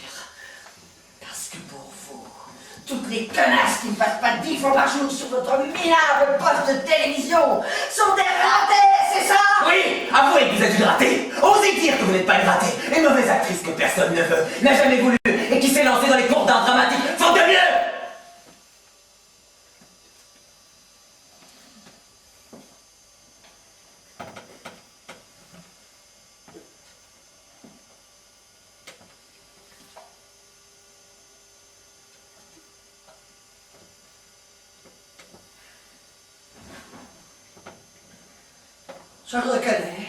Parce que pour vous, toutes les connasses qui ne passent pas 10 fois par jour sur votre minable poste de télévision sont des ratées, c'est ça? Oui, avouez que vous êtes une ratée. Osez dire que vous n'êtes pas une ratée. Une mauvaise actrice que personne ne veut, n'a jamais voulu, et qui s'est lancée dans les cours d'art dramatique, faute de mieux. Je le reconnais.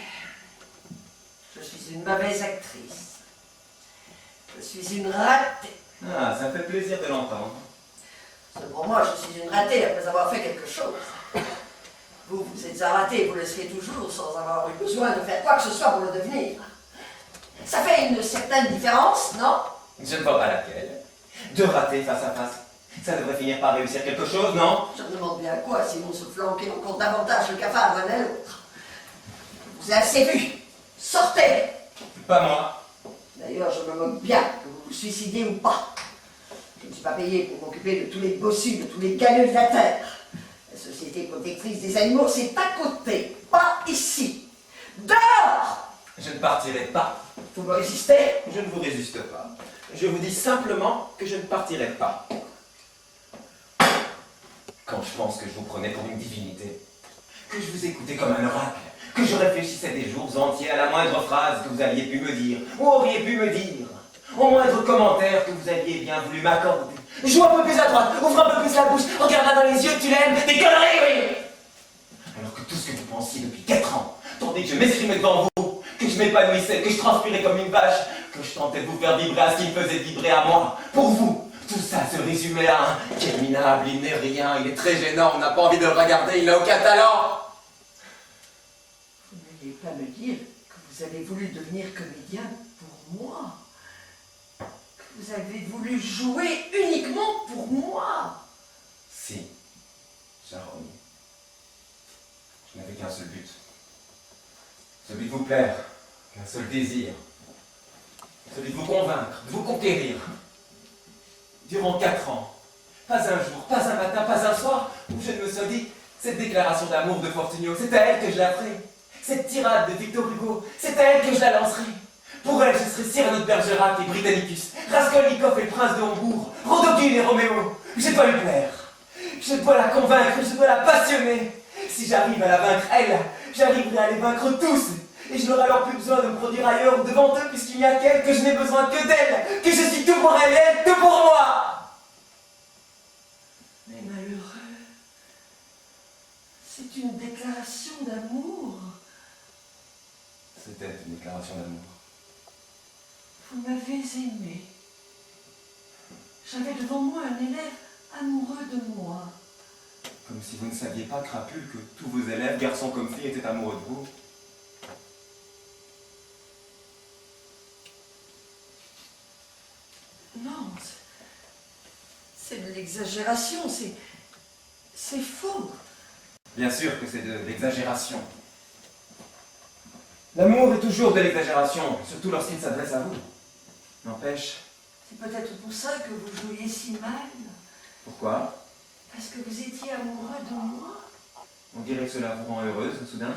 Je suis une mauvaise actrice. Je suis une ratée. Ah, ça me fait plaisir de l'entendre. Seulement moi, je suis une ratée après avoir fait quelque chose. Vous, vous êtes un raté, vous le serez toujours sans avoir eu besoin de faire quoi que ce soit pour le devenir. Ça fait une certaine différence, non? Je ne vois pas laquelle. Deux ratés face à face. Ça devrait finir par réussir quelque chose, non? Je me demande bien quoi, sinon se flanquer encore davantage le cafard l'un à l'autre. Je vous ai assez vu. Sortez! Pas moi. D'ailleurs, je me moque bien que vous vous suicidiez ou pas. Je ne suis pas payé pour m'occuper de tous les bossus, de tous les galeux de la terre. La société protectrice des animaux, c'est à côté, pas ici. Dehors! Je ne partirai pas. Vous me résistez? Je ne vous résiste pas. Je vous dis simplement que je ne partirai pas. Quand je pense que je vous prenais pour une divinité, que je vous écoutais comme un oracle, que je réfléchissais des jours entiers à la moindre phrase que vous aviez pu me dire, ou auriez pu me dire, au moindre commentaire que vous aviez bien voulu m'accorder. Joue un peu plus à droite, ouvre un peu plus la bouche, regarde-la dans les yeux, tu l'aimes, des conneries, oui. Alors que tout ce que vous pensiez depuis 4 ans, tandis que je m'escrimais devant vous, que je m'épanouissais, que je transpirais comme une vache, que je tentais de vous faire vibrer à ce qui me faisait vibrer à moi, pour vous, tout ça se résumait à un « Quel minable, il n'est rien, il est très gênant, on n'a pas envie de le regarder, il n'a aucun talent !» Vous n'allez pas me dire que vous avez voulu devenir comédien pour moi. Que vous avez voulu jouer uniquement pour moi. Si, Sharon. Je n'avais qu'un seul but. Celui de vous plaire, qu'un seul désir. Celui de vous convaincre, de vous conquérir. Durant 4 ans, pas un jour, pas un matin, pas un soir, où je ne me sois dit, cette déclaration d'amour de Fortunio, c'est à elle que je la ferai. Cette tirade de Victor Hugo, c'est à elle que je la lancerai. Pour elle, je serai Cyrano de Bergerac et Britannicus, Raskolnikov et le prince de Hambourg, Rodogune et Roméo. Je dois lui plaire. Je dois la convaincre, je dois la passionner. Si j'arrive à la vaincre, elle, j'arriverai à les vaincre tous. Et je n'aurai alors plus besoin de me produire ailleurs ou devant eux, puisqu'il n'y a qu'elle, que je n'ai besoin que d'elle, que je suis tout pour elle et elle tout pour moi. Mais malheureux, c'est une déclaration d'amour. C'était une déclaration d'amour. Vous m'avez aimé. J'avais devant moi un élève amoureux de moi. Comme si vous ne saviez pas, Crapule, que tous vos élèves, garçons comme filles, étaient amoureux de vous. Non, c'est de l'exagération, c'est faux. Bien sûr que c'est de l'exagération. L'amour est toujours de l'exagération, surtout lorsqu'il s'adresse à vous. N'empêche. C'est peut-être pour ça que vous jouiez si mal. Pourquoi? Parce que vous étiez amoureux de moi. On dirait que cela vous rend heureuse, soudain.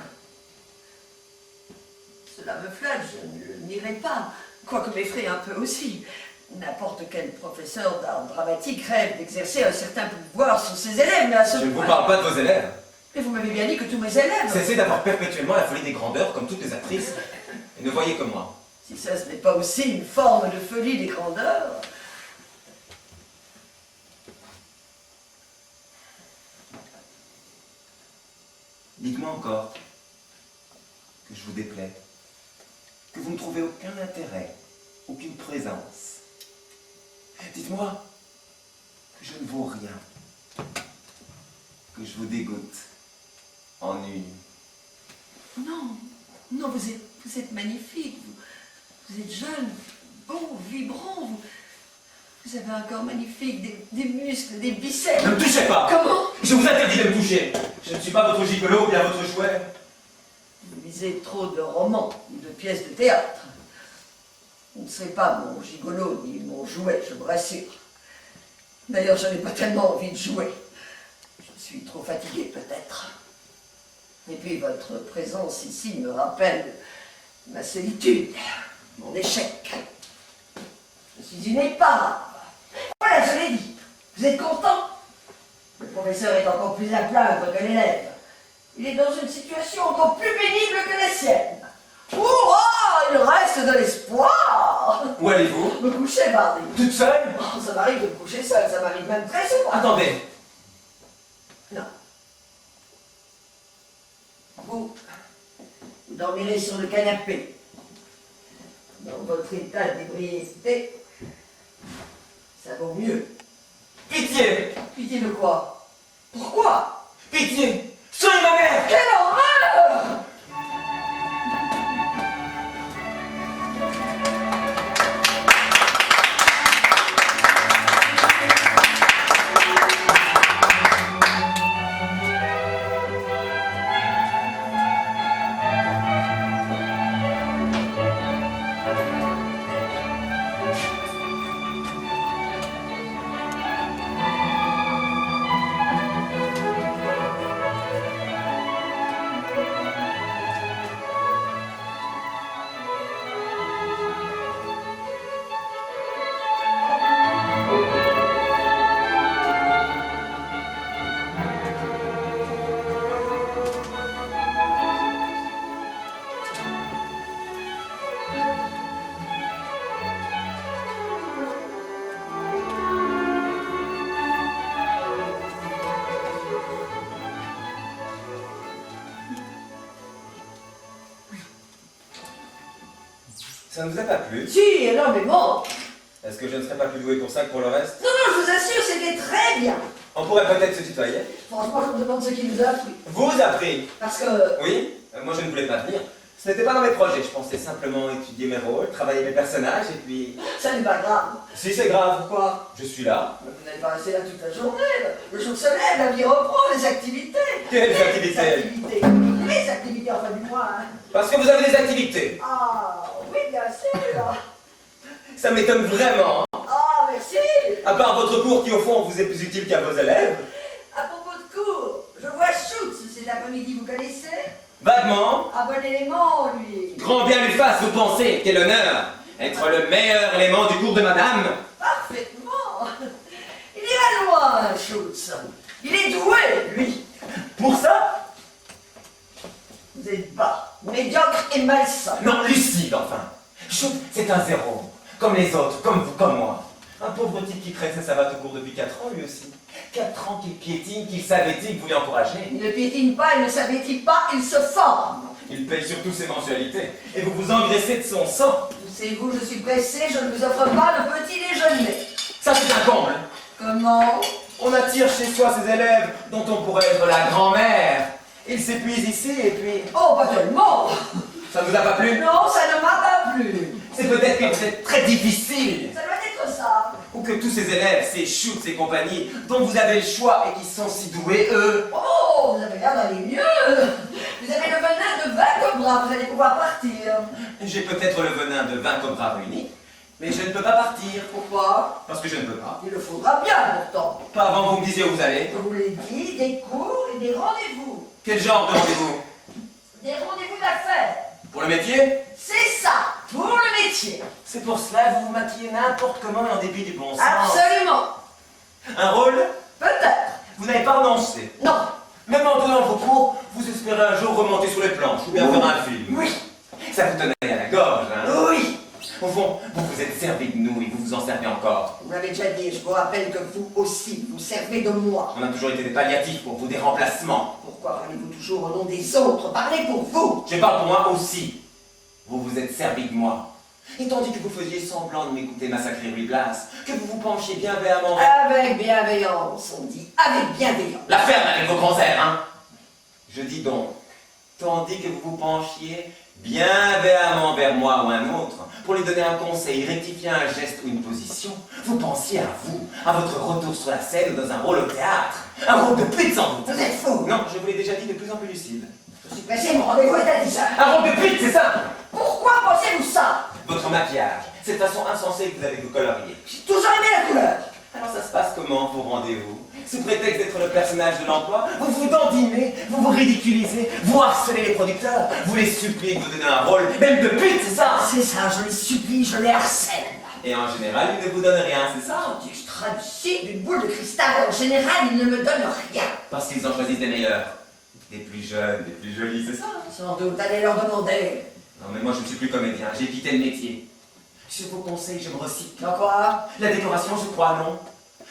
Cela me flatte, je ne le nierai pas, quoique m'effraie un peu aussi. N'importe quel professeur d'art dramatique rêve d'exercer un certain pouvoir sur ses élèves, mais à ce Je ne vous point... parle pas de vos élèves. Mais vous m'avez bien dit que tous mes élèves... Cessez d'avoir perpétuellement la folie des grandeurs, comme toutes les actrices, et ne voyez que moi. Si ça, ce n'est pas aussi une forme de folie des grandeurs... Dites-moi encore que je vous déplais, que vous ne trouvez aucun intérêt, aucune présence. Dites-moi que je ne vaux rien, que je vous dégoûte, ennuie. Non, non, vous êtes magnifique, vous êtes jeune, beau, vibrant, vous avez un corps magnifique, des muscles, des biceps. Ne me touchez pas! Comment? Je vous interdis de me toucher! Je ne suis pas votre gigolo ou bien votre jouet. Vous lisez trop de romans ou de pièces de théâtre. Vous ne serez pas mon gigolo ni mon jouet, je vous rassure. D'ailleurs, je n'ai pas tellement envie de jouer. Je suis trop fatiguée, peut-être. Et puis, votre présence ici me rappelle ma solitude, mon échec. Je suis une épave. Voilà, je l'ai dit. Vous êtes content? Le professeur est encore plus à plaindre que l'élève. Il est dans une situation encore plus pénible que la sienne. Hurrah! Il reste de l'espoir! Où allez-vous? Me coucher, Barney. Toute seule? Oh, ça m'arrive de me coucher seul, ça m'arrive même très souvent. Attendez! Non. Vous dormirez sur le canapé. Dans votre état d'ébriété, ça vaut mieux. Pitié! Pitié de quoi? Pourquoi? Pitié! Soyez ma mère! Quelle horreur! Ça ne vous a pas plu? Si, énormément. Est-ce que je ne serais pas plus doué pour ça que pour le reste? Non, non, je vous assure, c'était très bien. On pourrait peut-être se tutoyer. Franchement, je me demande ce qui vous a appris. Vous appris? Parce que... Oui, moi je ne voulais pas venir. Ce n'était pas dans mes projets, je pensais simplement étudier mes rôles, travailler mes personnages et puis... Ça n'est pas grave. Si c'est grave. Quoi? Je suis là. Vous n'allez pas rester là toute la journée. Le jour se lève, la vie reprend, les activités. Quelles activités? Les activités, enfin du moins. Hein. Parce que vous avez des activités. Ah, oui, bien sûr. Ça m'étonne vraiment. Ah, merci. À part votre cours qui au fond vous est plus utile qu'à vos élèves. À propos de cours, je vois Schutz cet après-midi, vous connaissez? Vaguement. Un bon élément, lui. Grand bien lui fasse, vous pensez, quel honneur. Être le meilleur élément du cours de madame. Parfaitement. Il ira loin, Schutz. Il est doué, lui. Pour ça? Vous êtes bas, médiocre et malsain. Non, lucide enfin. Chut, c'est un zéro. Comme les autres, comme vous, comme moi. Un pauvre type qui traite sa savate au cours depuis 4 ans, lui aussi. 4 ans qu'il piétine, qu'il s'avait-il, que vous lui encouragez. Il ne piétine pas, il ne s'avétit pas, il se forme. Il paye surtout ses mensualités. Et vous vous engraissez de son sang. Poussez-vous, je suis pressé, je ne vous offre pas le petit déjeuner. Ça, c'est un comble. Comment? On attire chez soi ses élèves dont on pourrait être la grand-mère. Ils s'épuisent ici et puis... Oh, pas tellement. Ça ne vous a pas plu? Non, ça ne m'a pas plu. C'est peut-être que vous êtes très difficile. Ça doit être ça. Ou que tous ces élèves, ces Schutz et compagnie, dont vous avez le choix et qui sont si doués, eux... Oh, vous avez l'air d'aller mieux. Vous avez le venin de 20 cobras, vous allez pouvoir partir. J'ai peut-être le venin de 20 cobras réunis, mais je ne peux pas partir. Pourquoi? Parce que je ne peux pas. Il le faudra bien, pourtant. Pas avant que vous me disiez où vous allez. Je vous l'ai dit, des cours et des rendez-vous. Quel genre de rendez-vous? Des rendez-vous d'affaires. Pour le métier? C'est ça, pour le métier. C'est pour cela que vous vous maquillez n'importe comment et en dépit du bon sens. Absolument. Un rôle? Peut-être. Vous n'avez pas renoncé. Non. Même en donnant vos cours, vous espérez un jour remonter sur les planches ou bien faire un film. Oui. Ça vous tenait à la gorge, hein? Oui. Au fond, vous vous êtes servi de nous et vous vous en servez encore. Vous m'avez déjà dit, je vous rappelle que vous aussi, vous servez de moi. On a toujours été des palliatifs pour vous, des remplacements. Pourquoi parlez-vous toujours au nom des autres? Parlez pour vous. Je parle pour moi aussi. Vous vous êtes servi de moi. Et tandis que vous faisiez semblant de m'écouter massacrer Louis Blas, que vous vous penchiez bien véhément... Avec bienveillance, on dit. Avec bienveillance. La ferme avec vos grands airs, hein? Je dis donc, tandis que vous vous penchiez bien véhément vers moi ou un autre, pour lui donner un conseil, rectifier un geste ou une position, vous pensiez à vous, à votre retour sur la scène ou dans un rôle au théâtre. Un rôle de pute sans doute. Vous êtes fou. Non, je vous l'ai déjà dit de plus en plus lucide. Je suis pressé, mon rendez-vous est à 10 heures. Un rôle de pute, c'est ça? Pourquoi pensez-vous ça? Votre maquillage, cette façon insensée que vous avez de vous colorier. J'ai toujours aimé la couleur. Alors ça se passe comment vos rendez-vous? Sous prétexte d'être le personnage de l'emploi, vous vous dandinez, vous vous ridiculisez, vous harcelez les producteurs, vous les suppliez de vous donner un rôle, même de pute, c'est ça? C'est ça, je les supplie, je les harcèle. Et en général, ils ne vous donnent rien, c'est ça? Oh, je traduis d'une boule de cristal. En général, ils ne me donnent rien. Parce qu'ils en choisissent des meilleurs. Des plus jeunes, des plus jolis, c'est ça? Sans doute, allez leur demander. Non mais moi je ne suis plus comédien, j'ai quitté le métier. Sur vos conseils, je me recycle. Dans quoi? La décoration, je crois, non?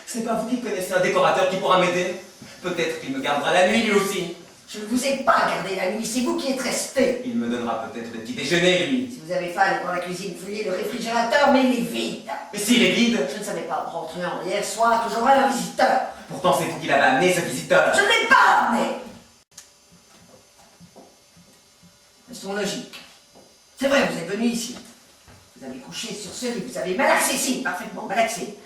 Ce n'est pas vous qui connaissez un décorateur qui pourra m'aider? Peut-être qu'il me gardera la nuit, lui aussi. Je ne vous ai pas gardé la nuit, c'est vous qui êtes resté. Il me donnera peut-être le petit déjeuner, lui. Si vous avez faim, allez dans la cuisine, fouillez le réfrigérateur, mais il est vide. Mais s'il est vide, Je ne savais pas rentrer en hier soir, toujours un visiteur. pourtant c'est vous qui l'avez amené, ce visiteur. Je ne l'ai pas amené. Restons logiques. C'est vrai, vous êtes venu ici. Vous avez couché sur ce lit, vous avez malaxé, si, parfaitement malaxé.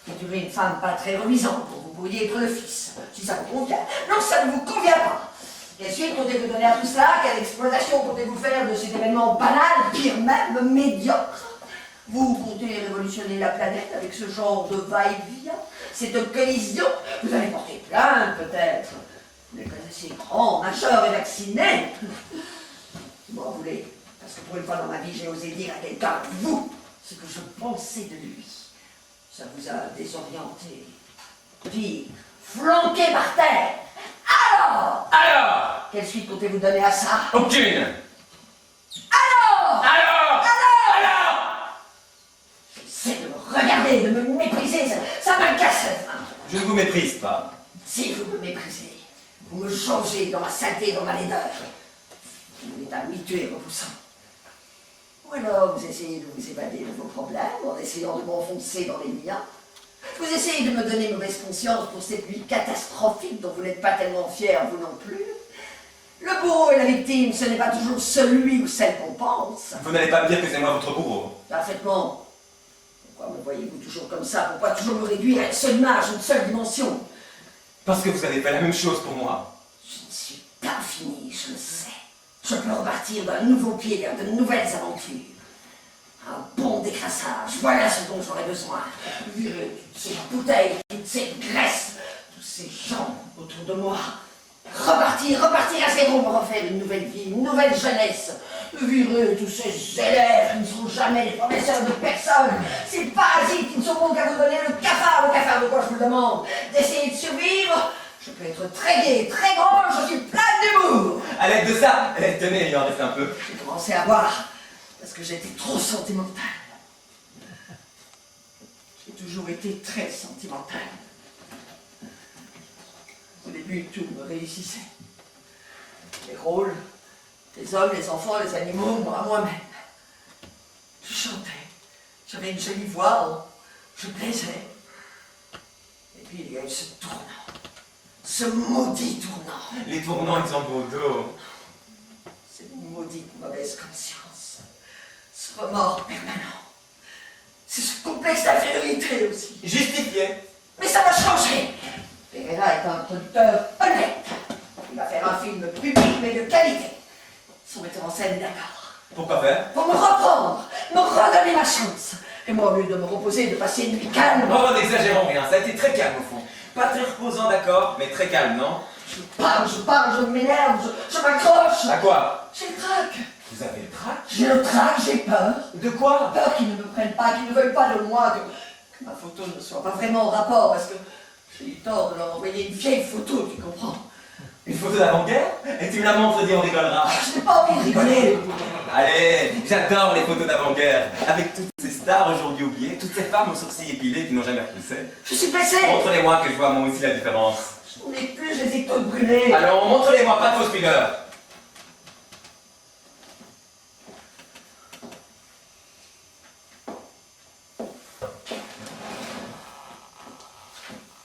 Capturé une femme pas très reluisante, dont vous pourriez être le fils, si ça vous convient. Non, ça ne vous convient pas. Quelle suite comptez-vous donner à tout cela? Quelle exploitation comptez-vous faire de cet événement banal, pire même, médiocre? Vous comptez révolutionner la planète avec ce genre de va-et-vient, cette collision? Vous allez porter plainte, peut-être. Vous n'êtes pas assez grand, majeur et vacciné. Vous m'en voulez, parce que pour une fois dans ma vie, j'ai osé dire à quelqu'un, vous, ce que je pensais de lui. Ça vous a désorienté. Pire, flanqué par terre. Alors, quelle suite comptez-vous donner à ça? Aucune. Alors Alors J'essaie de me regarder, de me mépriser, ça m'agace. Je ne vous méprise pas. Si vous me méprisez, vous me changez dans ma saleté, dans ma laideur. Vous êtes habitué, repoussant. Ou alors vous essayez de vous évader de vos problèmes en essayant de m'enfoncer dans les miens. Vous essayez de me donner mauvaise conscience pour cette nuit catastrophique dont vous n'êtes pas tellement fier, vous non plus. Le bourreau et la victime, ce n'est pas toujours celui ou celle qu'on pense. Vous n'allez pas me dire que c'est moi votre bourreau. Parfaitement. Pourquoi me voyez-vous toujours comme ça? Pourquoi toujours me réduire à une seule image, une seule dimension? Parce que vous avez fait la même chose pour moi. Je ne suis pas fini, je le sais. Je peux repartir d'un nouveau pied vers de nouvelles aventures. Un bon décrassage, voilà ce dont j'aurais besoin. Virez toutes ces bouteilles, toute cette graisse, tous ces gens autour de moi. Repartir à zéro, me refaire une nouvelle vie, une nouvelle jeunesse. Virer tous ces élèves qui ne seront jamais les professeurs de personne. Ces parasites qui ne sauront qu'à vous donner le cafard de quoi je vous le demande. D'essayer de survivre. Je peux être très gai, très grand, je suis plein d'humour. À l'aide de ça, tenez, il en reste un peu. J'ai commencé à boire parce que j'étais trop sentimentale. J'ai toujours été très sentimentale. Au début, tout me réussissait. Les rôles, les hommes, les enfants, les animaux, moi-même. Je chantais, j'avais une jolie voix, je plaisais. Et puis il y a eu ce tournant, ce maudit tournant. Les tournants, ils ont beau dos. Cette maudite mauvaise conscience, ce remords permanent, c'est ce complexe d'infériorité aussi. Justifié. Mais ça va changer. Pereira est un producteur honnête. Il va faire un film public mais de qualité. Son metteur en scène est d'accord. Pourquoi faire? Pour me reprendre, me redonner ma chance. Et moi, au lieu de me reposer, de passer une nuit calme. Oh, n'exagérons rien, ça a été très calme au fond. Pas très reposant, d'accord, mais très calme, non? Je parle, je m'énerve, je m'accroche. À quoi? J'ai le trac. Vous avez le trac? J'ai le trac, j'ai peur. De quoi? Peur qu'ils ne me prennent pas, qu'ils ne veulent pas de moi, que ma photo ne soit pas vraiment au rapport, parce que j'ai eu tort de leur envoyer une vieille photo, tu comprends? Une photo d'avant-guerre? Et tu me la montres, dis on rigolera. Je n'ai pas envie de rigoler. Allez, j'adore les photos d'avant-guerre. Avec toutes ces stars aujourd'hui oubliées, toutes ces femmes aux sourcils épilés qui n'ont jamais repoussé. Je suis blessée. Montrez-moi que je vois moi aussi la différence. Je n'en ai plus, je les ai toutes brûlées. Allons, montrez-moi, pas de fausse pudeur.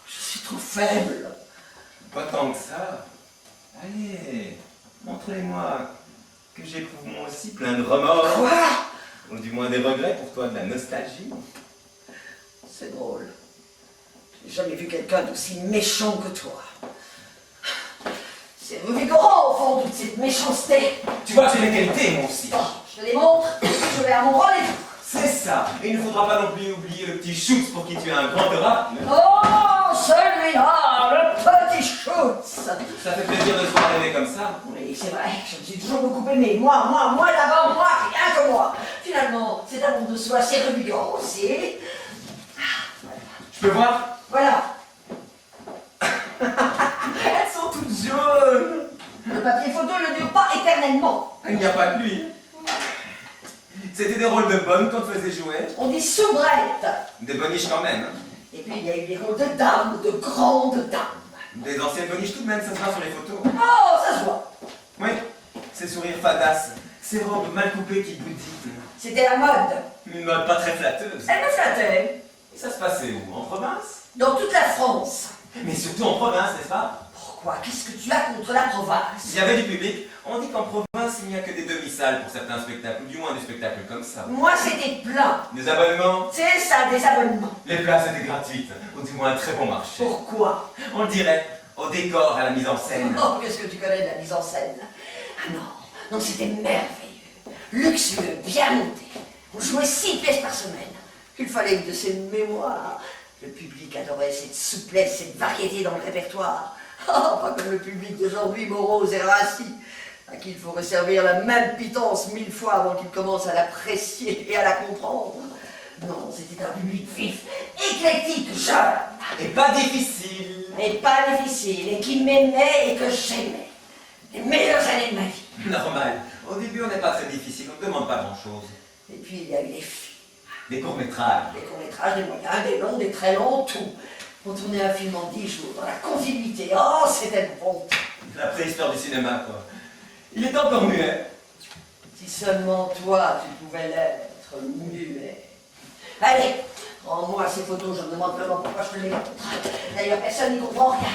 Je suis trop faible. Pas tant que ça. Allez, montrez-moi que j'éprouve moi aussi plein de remords. Quoi? Ou du moins des regrets pour toi, de la nostalgie. C'est drôle. J'ai jamais vu quelqu'un d'aussi méchant que toi. C'est revigorant, au fond, toute cette méchanceté. Tu vois que j'ai des qualités, moi aussi. Bon, je te les montre, je vais à mon rendez-vous. C'est ça. Et il ne faudra pas non plus oublier le petit Schutz pour qui tu as un grand rat. Oh, celui-là, le petit Schutz. Ça fait plaisir de se voir rêver comme ça. Oui, c'est vrai, je me suis toujours beaucoup aimé. Moi d'abord, moi, rien que moi. Finalement, cet amour de soi, c'est revigorant aussi. Je peux voir? Voilà, Elles sont toutes jaunes. le papier photo ne dure pas éternellement. Il n'y a pas que lui. C'était des rôles de bonnes qu'on te faisait jouer. On dit soubrette. Des boniches quand même. Hein. Et puis il y a eu des rôles de dames, de grandes dames. Des anciennes boniches tout de même, ça se voit sur les photos. Oh, ça se voit. Oui, ces sourires fadas, ces robes mal coupées qui bouddhent. C'était la mode. Une mode pas très flatteuse. Elle me flattait. Et ça se passait où? En province? Dans toute la France. Mais surtout en province, n'est-ce pas? Pourquoi? Qu'est-ce que tu as contre la province? S'il y avait du public, on dit qu'en province, il n'y a que des demi-salles pour certains spectacles, ou du moins des spectacles comme ça. Moi, c'était plein. Des abonnements? C'est ça, des abonnements. Les places étaient gratuites, ou du moins un très bon marché. Pourquoi? On le dirait, au décor, à la mise en scène. Oh, qu'est-ce que tu connais de la mise en scène? Ah non, c'était merveilleux, luxueux, bien monté. On jouait 6 pièces par semaine. Il fallait de ces mémoires. Le public adorait cette souplesse, cette variété dans le répertoire. Oh, pas comme le public d'aujourd'hui, morose et rassis, à qui il faut resservir la même pitance 1000 fois avant qu'il commence à l'apprécier et à la comprendre. Non, c'était un public vif, éclectique, jeune. Et pas difficile. Mais pas difficile, et qui m'aimait et que j'aimais. Les meilleures années de ma vie. Normal. Au début, on n'est pas très difficile, on ne demande pas grand-chose. Et puis il y a eu les filles. Des courts-métrages. Des courts-métrages, des moyens, des longs, des très longs, tout. On tournait un film en 10 jours, dans la continuité. Oh, c'était bon. La préhistoire du cinéma, quoi. Il est encore muet. Si seulement toi, tu pouvais l'être, muet. Allez, rends-moi ces photos, je me demande vraiment pourquoi je te les montre. D'ailleurs, personne n'y comprend rien.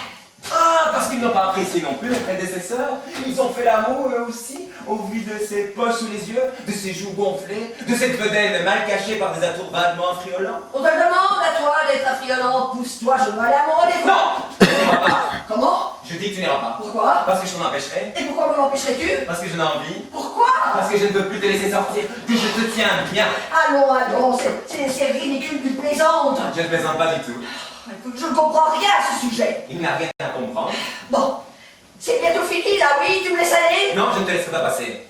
Ah, parce qu'ils n'ont pas apprécié non plus les prédécesseurs. Ils ont fait l'amour eux aussi, au vu de ses poches sous les yeux, de ses joues gonflées, de cette bedaine mal cachée par des atours vaguement affriolants. On te demande à toi d'être affriolant, pousse-toi, je veux aller à mon rendez-vous. Non, tu n'iras pas. Comment? Je dis que tu n'iras pas. Pourquoi? Parce que je t'en empêcherai. Et pourquoi me l'empêcherais-tu? Parce que je n'ai envie. Pourquoi? Parce que je ne peux plus te laisser sortir, que je te tiens bien. Allons, allons, c'est ridicule, tu plaisantes. Je ne plaisante pas du tout. Écoute, je ne comprends rien à ce sujet. Il n'a rien à comprendre. Bon, c'est bientôt fini là, oui, tu me laisses aller? Non, je ne te laisserai pas passer.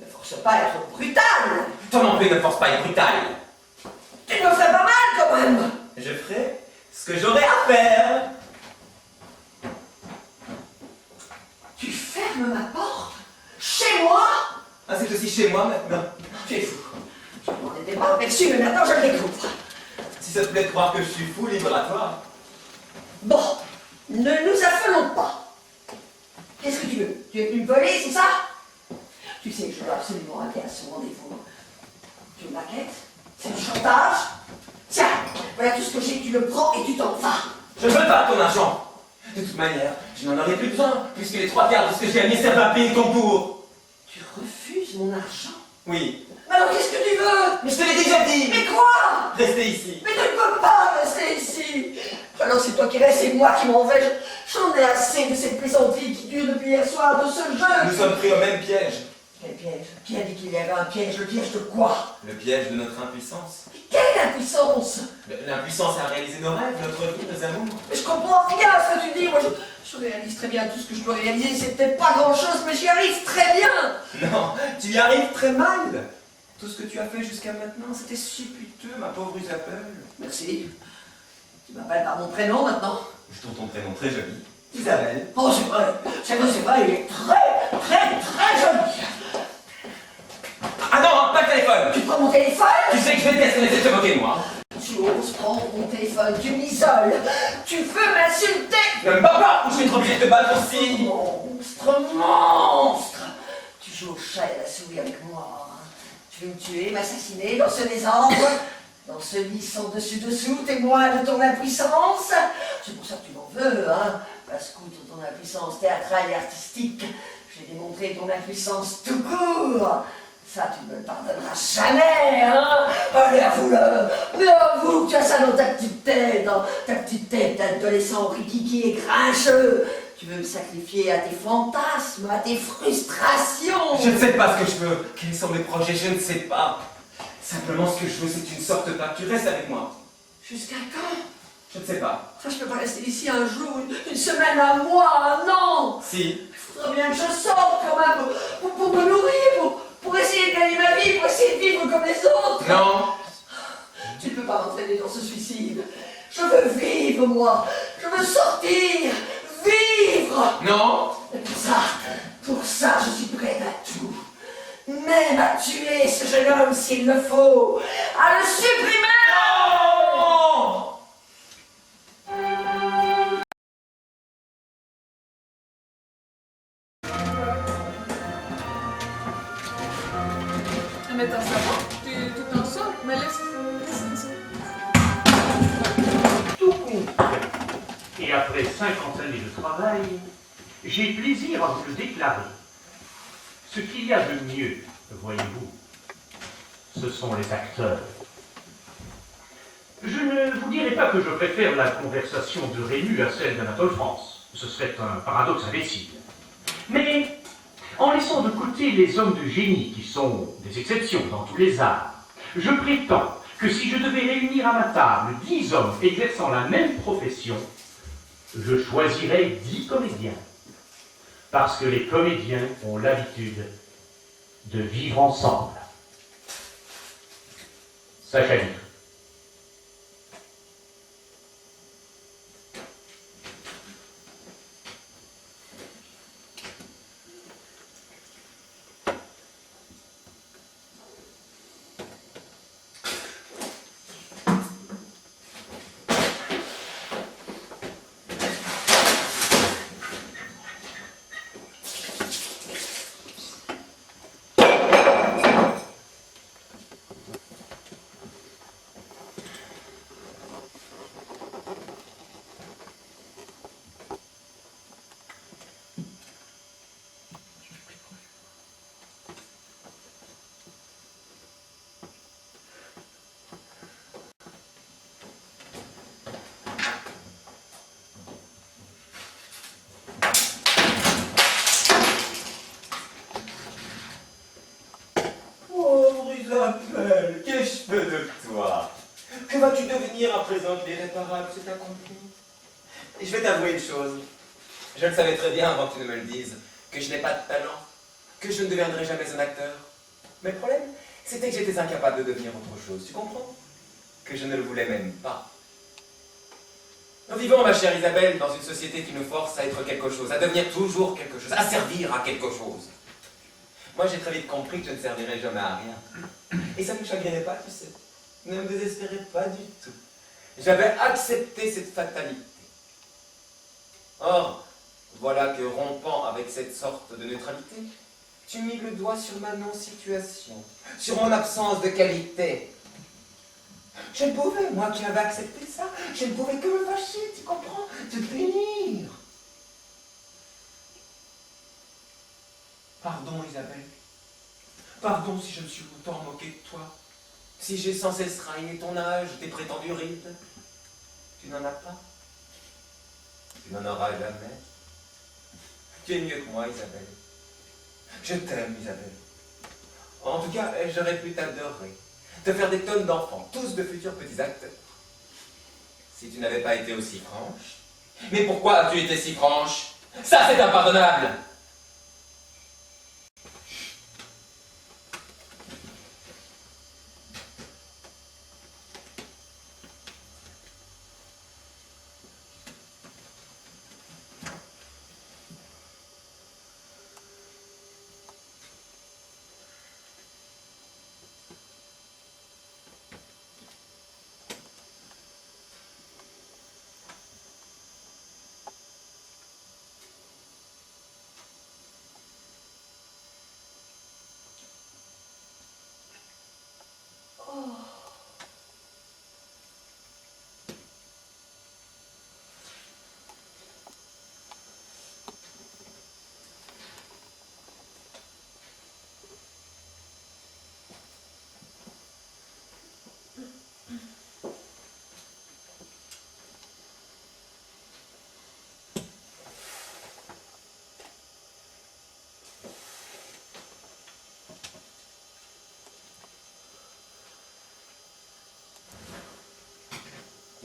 Ne force pas à être brutal. Toi non plus ne force pas à être brutal. Tu me ferais pas mal quand même. Je ferai ce que j'aurai à faire. Tu fermes ma porte? Chez moi? Ah, c'est aussi chez moi maintenant. Tu es fou. Je m'en étais pas aperçu, mais maintenant je le découvre. Si ça te plaît de croire que je suis fou, libre à toi. Bon, ne nous affolons pas. Qu'est-ce que tu veux? Tu es venu me voler, c'est ça? Tu sais que je dois absolument aller à ce rendez-vous. Tu me maquettes? C'est du chantage? Tiens, voilà tout ce que j'ai, tu le prends et tu t'en vas. Je ne veux pas ton argent. De toute manière, je n'en aurai plus besoin, puisque les 3/4 de ce que j'ai gagné servent à payer ton cours. Tu refuses mon argent? Oui. Alors qu'est-ce que tu veux? Mais je te l'ai déjà dit. Mais quoi? Restez ici. Mais tu ne peux pas rester ici. Alors c'est toi qui restes, c'est moi qui m'en vais. J'en ai assez de cette plaisanterie qui dure depuis hier soir, de ce jeu. Nous sommes pris au même piège. Quel piège? Qui a dit qu'il y avait un piège? Le piège de quoi? Le piège de notre impuissance. Quelle impuissance? L'impuissance à réaliser nos rêves, notre vie, nos amours. Mais je comprends rien à ce que tu dis. Moi, je réalise très bien tout ce que je dois réaliser. C'est peut-être pas grand-chose, mais j'y arrive très bien. Non, tu y arrives très mal. Tout ce que tu as fait jusqu'à maintenant, c'était supputeux, ma pauvre Isabelle. Merci. Tu m'appelles par mon prénom maintenant? Je trouve ton prénom très joli. Isabelle. Oh, c'est vrai. C'est vrai, il est très joli. Ah non, pas le téléphone. Tu prends mon téléphone? Tu sais que je déteste qu'on essaie de te moquer de moi. Tu oses prendre mon téléphone, tu m'isoles, tu veux m'insulter? Ne me bats pas, ou je vais être obligé de te battre aussi. Monstre! Tu joues au chat et à la souris avec moi. Tu veux me tuer, m'assassiner dans ce désordre, dans ce lit sans dessus-dessous, témoin de ton impuissance? C'est pour ça que tu m'en veux, hein? Parce qu'outre ton impuissance théâtrale et artistique, j'ai démontré ton impuissance tout court. Ça, tu ne me le pardonneras jamais, hein? Allez, avoue-le! Mais avoue que tu as ça dans ta petite tête, d'adolescent rikiki et grincheux. Tu veux me sacrifier à tes fantasmes, à tes frustrations. Je ne sais pas ce que je veux. Quels sont mes projets, je ne sais pas. Simplement, ce que je veux, c'est une sorte de pacte. Tu restes avec moi. Jusqu'à quand? Je ne sais pas. Ça, je peux pas rester ici un jour, une semaine, un mois, un an. Si. Il faudrait bien que je sorte quand même pour me nourrir, pour essayer de gagner ma vie, pour essayer de vivre comme les autres. Non. Tu ne peux pas m'entraîner dans ce suicide. Je veux vivre, moi. Je veux sortir, vivre. Non. Et pour ça, je suis prête à tout. Même à tuer ce jeune homme s'il le faut. À le supprimer. Non. Mais t'en savant, tu t'en sors, mais laisse. Tout compte. Et après 50 années de travail, j'ai plaisir à vous le déclarer. Ce qu'il y a de mieux, voyez-vous, ce sont les acteurs. Je ne vous dirai pas que je préfère la conversation de Rému à celle d'Anatole France. Ce serait un paradoxe imbécile. Mais en laissant de côté les hommes de génie qui sont des exceptions dans tous les arts, je prétends que si je devais réunir à ma table 10 hommes exerçant la même profession, je choisirais 10 comédiens. Parce que les comédiens ont l'habitude de vivre ensemble. Sacha Guitry. l'appelle, que je veux de toi? Que vas-tu devenir à présent que l'irréparable s'est accompli? Et je vais t'avouer une chose. Je le savais très bien avant que tu ne me le dises, que je n'ai pas de talent, que je ne deviendrai jamais un acteur. Mais le problème, c'était que j'étais incapable de devenir autre chose, tu comprends? Que je ne le voulais même pas. Nous vivons, ma chère Isabelle, dans une société qui nous force à être quelque chose, à devenir toujours quelque chose, à servir à quelque chose. Moi, j'ai très vite compris que je ne servirais jamais à rien. Et ça ne me chagrinait pas, tu sais. Ne me désespérais pas du tout. J'avais accepté cette fatalité. Or, voilà que, rompant avec cette sorte de neutralité, tu mis le doigt sur ma non-situation, sur mon absence de qualité. Je ne pouvais, moi qui avais accepté ça, je ne pouvais que me fâcher, tu comprends, te punir. Pardon, Isabelle. Pardon si je me suis autant moqué de toi. Si j'ai sans cesse raillé ton âge, tes prétendues rides. Tu n'en as pas. Tu n'en auras jamais. Tu es mieux que moi, Isabelle. Je t'aime, Isabelle. En tout cas, j'aurais pu t'adorer. Te faire des tonnes d'enfants, tous de futurs petits acteurs. Si tu n'avais pas été aussi franche. Mais pourquoi as-tu été si franche? Ça, c'est impardonnable!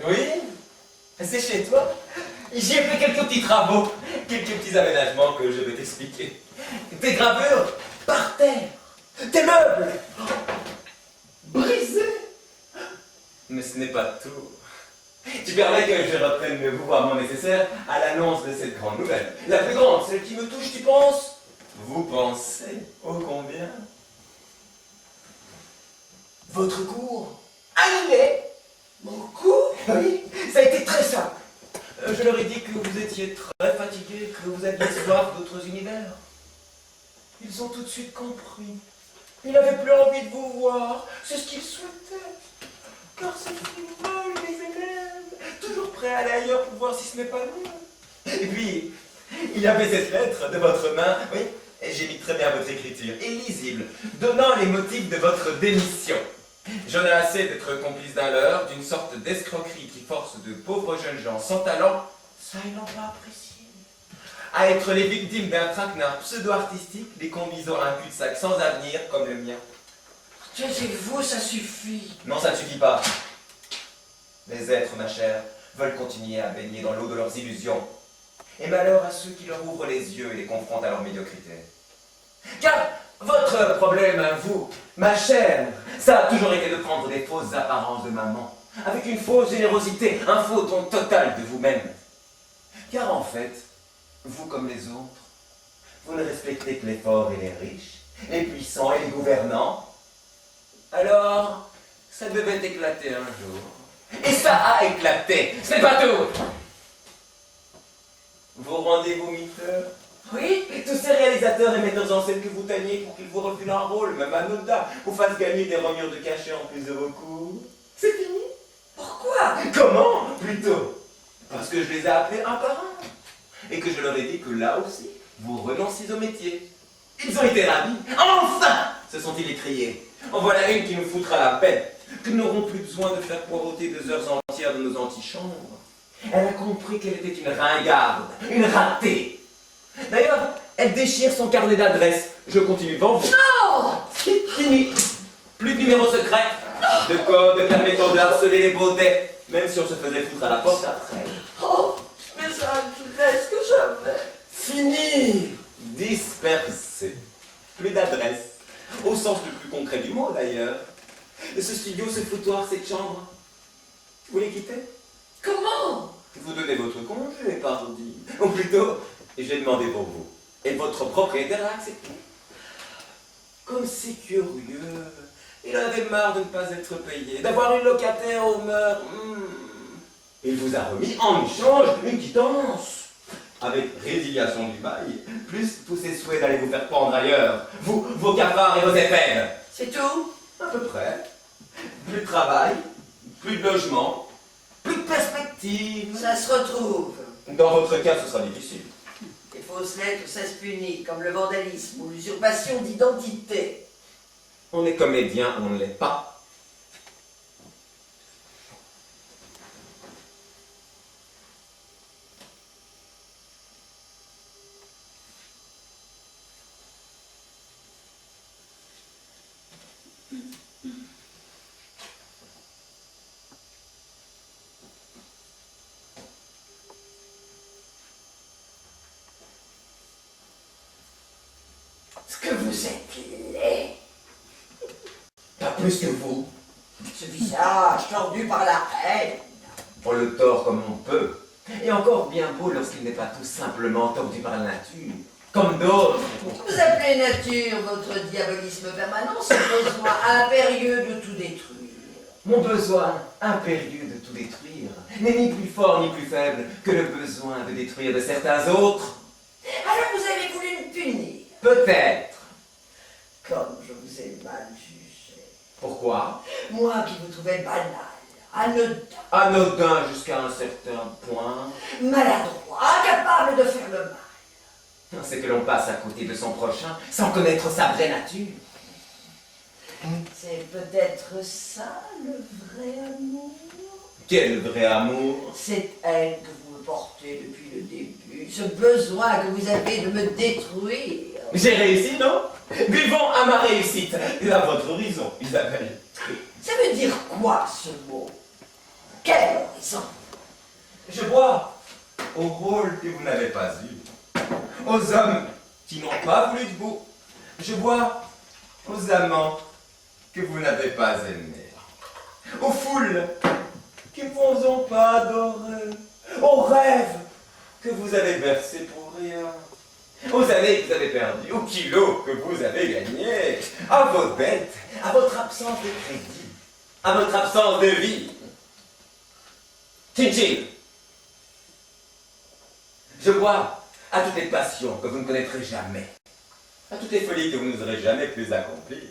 Oui, c'est chez toi. J'ai fait quelques petits travaux, quelques petits aménagements que je vais t'expliquer. Tes gravures par terre, tes meubles brisés. Mais ce n'est pas tout. Tu permets que je reprenne le vouvoiement nécessaire à l'annonce de cette grande nouvelle. La plus grande, celle qui me touche, tu penses? Vous pensez ô combien? Votre cours annulé. Mon cours? Oui, ça a été très simple. Je leur ai dit que vous étiez très fatigué, que vous aviez soif d'autres univers. Ils ont tout de suite compris. Ils n'avaient plus envie de vous voir. C'est ce qu'ils souhaitaient. Car c'est ce qu'ils veulent, les élèves. Toujours prêts à aller ailleurs pour voir si ce n'est pas mieux. Et puis, il y avait cette lettre de votre main. Oui, et j'ai mis très bien votre écriture. Et lisible, donnant les motifs de votre démission. J'en ai assez d'être complice d'un leurre, d'une sorte d'escroquerie qui force de pauvres jeunes gens sans talent, ça ils n'ont pas apprécié, à être les victimes d'un traquenard pseudo-artistique, des conduisant à un cul-de-sac sans avenir comme le mien. Taisez-vous, ça suffit. Non, ça ne suffit pas. Les êtres, ma chère, veulent continuer à baigner dans l'eau de leurs illusions. Et malheur à ceux qui leur ouvrent les yeux et les confrontent à leur médiocrité. Car votre problème, vous, ma chère, ça a toujours été de prendre des fausses apparences de maman, avec une fausse générosité, un faux don total de vous-même. Car en fait, vous comme les autres, vous ne respectez que les forts et les riches, les puissants et les gouvernants. Alors, ça devait éclater un jour. Et ça a éclaté, c'est pas tout. Vos rendez-vous miteux? Oui, tous ces réalisateurs et metteurs en scène que vous teniez pour qu'ils vous refilent un rôle, même anodin, vous fassent gagner des remirements de cachet en plus de vos cours. C'est fini. Pourquoi? Comment, plutôt? Parce que je les ai appelés un par un. Et que je leur ai dit que là aussi, vous renonciez au métier. Ils ont été ravis. Enfin, se sont-ils écriés. En voilà une qui nous foutra la paix, que nous n'aurons plus besoin de faire poireauter 2 heures entières dans nos antichambres. Elle a compris qu'elle était une ringarde, une ratée. D'ailleurs, elle déchire son carnet d'adresses. Je continue devant vous. Non! C'est fini. Plus de numéros secrets, de codes permettant de harceler les beautés, même si on se faisait foutre à la porte après. Oh, mais ça, est-ce que j'avais? Fini! Dispersé. Plus d'adresse. Au sens le plus concret du mot, d'ailleurs. Ce studio, ce foutoir, cette chambre. Vous les quittez? Comment? Vous donnez votre congé, pardi. Ou plutôt, j'ai demandé pour vous. Et votre propriétaire a accepté. Comme c'est curieux. Il en avait marre de ne pas être payé, d'avoir une locataire aux mœurs. Il vous a remis en échange une quittance. Avec résiliation du bail, plus tous ses souhaits d'aller vous faire pendre ailleurs. Vous, vos cafards et vos épines. C'est tout? À peu près. Plus de travail, plus de logement, plus de perspective. Ça se retrouve. Dans votre cas, ce sera difficile. Les fausses lettres cessent punies, comme le vandalisme ou l'usurpation d'identité. On est comédien, on ne l'est pas. Ce que vous êtes laid. Pas plus que vous. Ce visage tordu par la haine. On le tord comme on peut. Et encore bien beau lorsqu'il n'est pas tout simplement tordu par la nature. Comme d'autres. Vous appelez nature votre diabolisme permanent, ce besoin impérieux de tout détruire. Mon besoin impérieux de tout détruire n'est ni plus fort ni plus faible que le besoin de détruire de certains autres. Alors vous avez voulu me punir. Peut-être. Comme je vous ai mal jugé. Pourquoi? Moi qui vous trouvais banal, anodin, Anodin jusqu'à un certain point. maladroit, incapable de faire le mal. C'est que l'on passe à côté de son prochain sans connaître sa vraie nature. C'est peut-être ça le vrai amour. Quel vrai amour! Cette haine que vous me portez depuis le début, ce besoin que vous avez de me détruire. J'ai réussi, non? Buvons à ma réussite et à votre horizon, Isabelle. Ça veut dire quoi ce mot? Quel horizon? Je bois au rôle que vous n'avez pas eu, aux hommes qui n'ont pas voulu de vous. Je bois aux amants que vous n'avez pas aimés, aux foules qui ne vous ont pas adoré, aux rêves que vous avez versés pour rien, aux années que vous avez perdues, aux kilos que vous avez gagnés, à vos dettes, à votre absence de crédit, à votre absence de vie. Chin-chin! Je bois à toutes les passions que vous ne connaîtrez jamais, à toutes les folies que vous n'oserez jamais plus accomplir,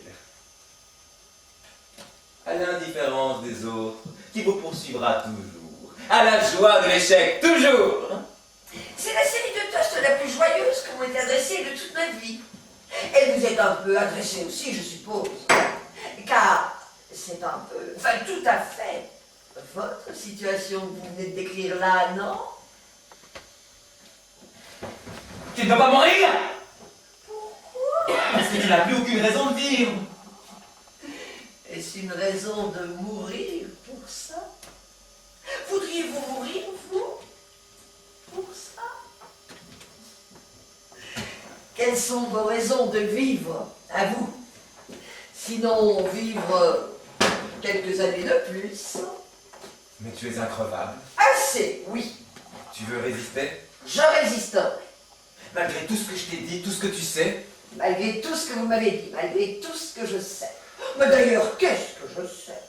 à l'indifférence des autres qui vous poursuivra toujours, à la joie de l'échec toujours. C'est la série de toasts la plus joyeuse qu'on m'ait adressée de toute ma vie. Elle vous est un peu adressée aussi, je suppose. Car c'est un peu, enfin tout à fait, votre situation que vous venez de décrire là, non? Tu ne peux pas mourir Pourquoi? parce que tu n'as plus aucune raison de vivre. Est-ce une raison de mourir pour ça? Voudriez-vous mourir, vous? Pour ça? Quelles sont vos raisons de vivre, à vous? Sinon, vivre quelques années de plus. Mais tu es increvable. Assez, oui. Tu veux résister? Je résisterai. Malgré tout ce que je t'ai dit, tout ce que tu sais. Malgré tout ce que vous m'avez dit, malgré tout ce que je sais. Mais d'ailleurs, qu'est-ce que je sais?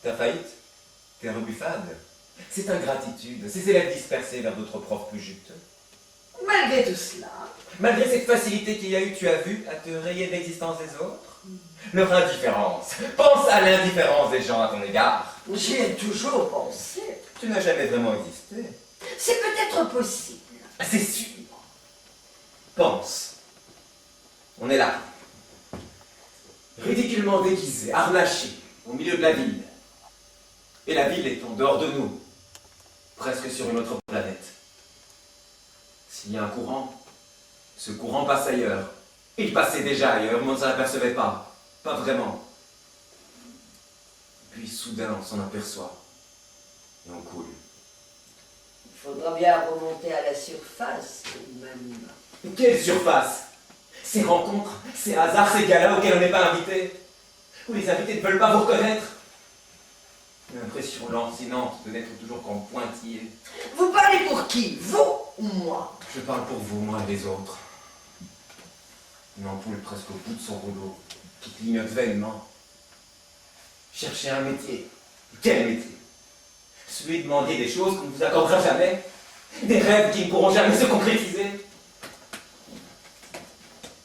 Ta faillite, tes rebuffades, c'est ingratitude, c'est élèves dispersés vers d'autres profs plus juteux. Malgré tout cela, Malgré cette facilité qu'il y a eu, tu as vu à te rayer de l'existence des autres? Leur indifférence. Pense à l'indifférence des gens à ton égard. j'y ai toujours pensé. Tu n'as jamais vraiment existé. C'est peut-être possible. C'est sûr. Pense. On est là. Ridiculement déguisés, harnachés, au milieu de la ville. Et la ville est en dehors de nous, presque sur une autre planète. S'il y a un courant, ce courant passe ailleurs. Il passait déjà ailleurs, mais on ne s'en apercevait pas. Pas vraiment. puis soudain on s'en aperçoit. Et on coule. Il faudra bien remonter à la surface, tout de même. Mais quelle surface? Ces rencontres, ces hasards, ces galas auxquels on n'est pas invité, où les invités ne veulent pas vous reconnaître. L'impression lancinante de n'être toujours qu'en pointillé. Vous parlez pour qui? Vous ou moi? Je parle pour vous, moi et les autres. Une ampoule presque au bout de son rouleau, qui clignote vainement. Cherchez un métier. Quel métier? Celui de demander des choses qu'on ne vous accordera jamais. Des rêves qui ne pourront jamais se concrétiser.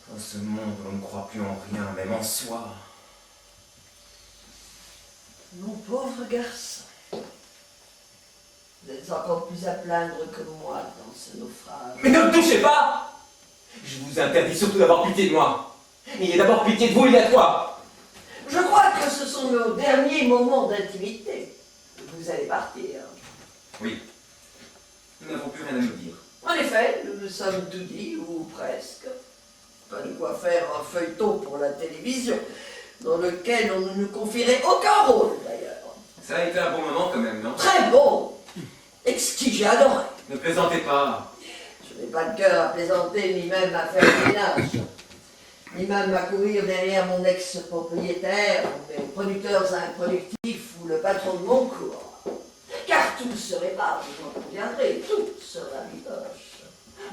Dans ce monde où on ne croit plus en rien, même en soi. Mon pauvre garçon, vous êtes encore plus à plaindre que moi dans ce naufrage. Mais ne me touchez pas! Je vous interdis surtout d'avoir pitié de moi. Ayez d'abord pitié de vous, il y a toi. Je crois que ce sont nos derniers moments d'intimité. Vous allez partir. Oui. Nous n'avons plus rien à nous dire. En effet, nous nous sommes tout dit, ou presque. Pas de quoi faire un feuilleton pour la télévision, dans lequel on ne nous confierait aucun rôle, d'ailleurs. Ça a été un bon moment quand même, non? Très bon! Exquis, j'ai adoré. Ne plaisantez pas. Je n'ai pas de cœur à plaisanter, ni même à faire le ménage. Ni même à courir derrière mon ex-propriétaire, mes producteurs improductifs ou le patron de mon cours. Car tout serait mal, vous en conviendrez, tout sera bidoche.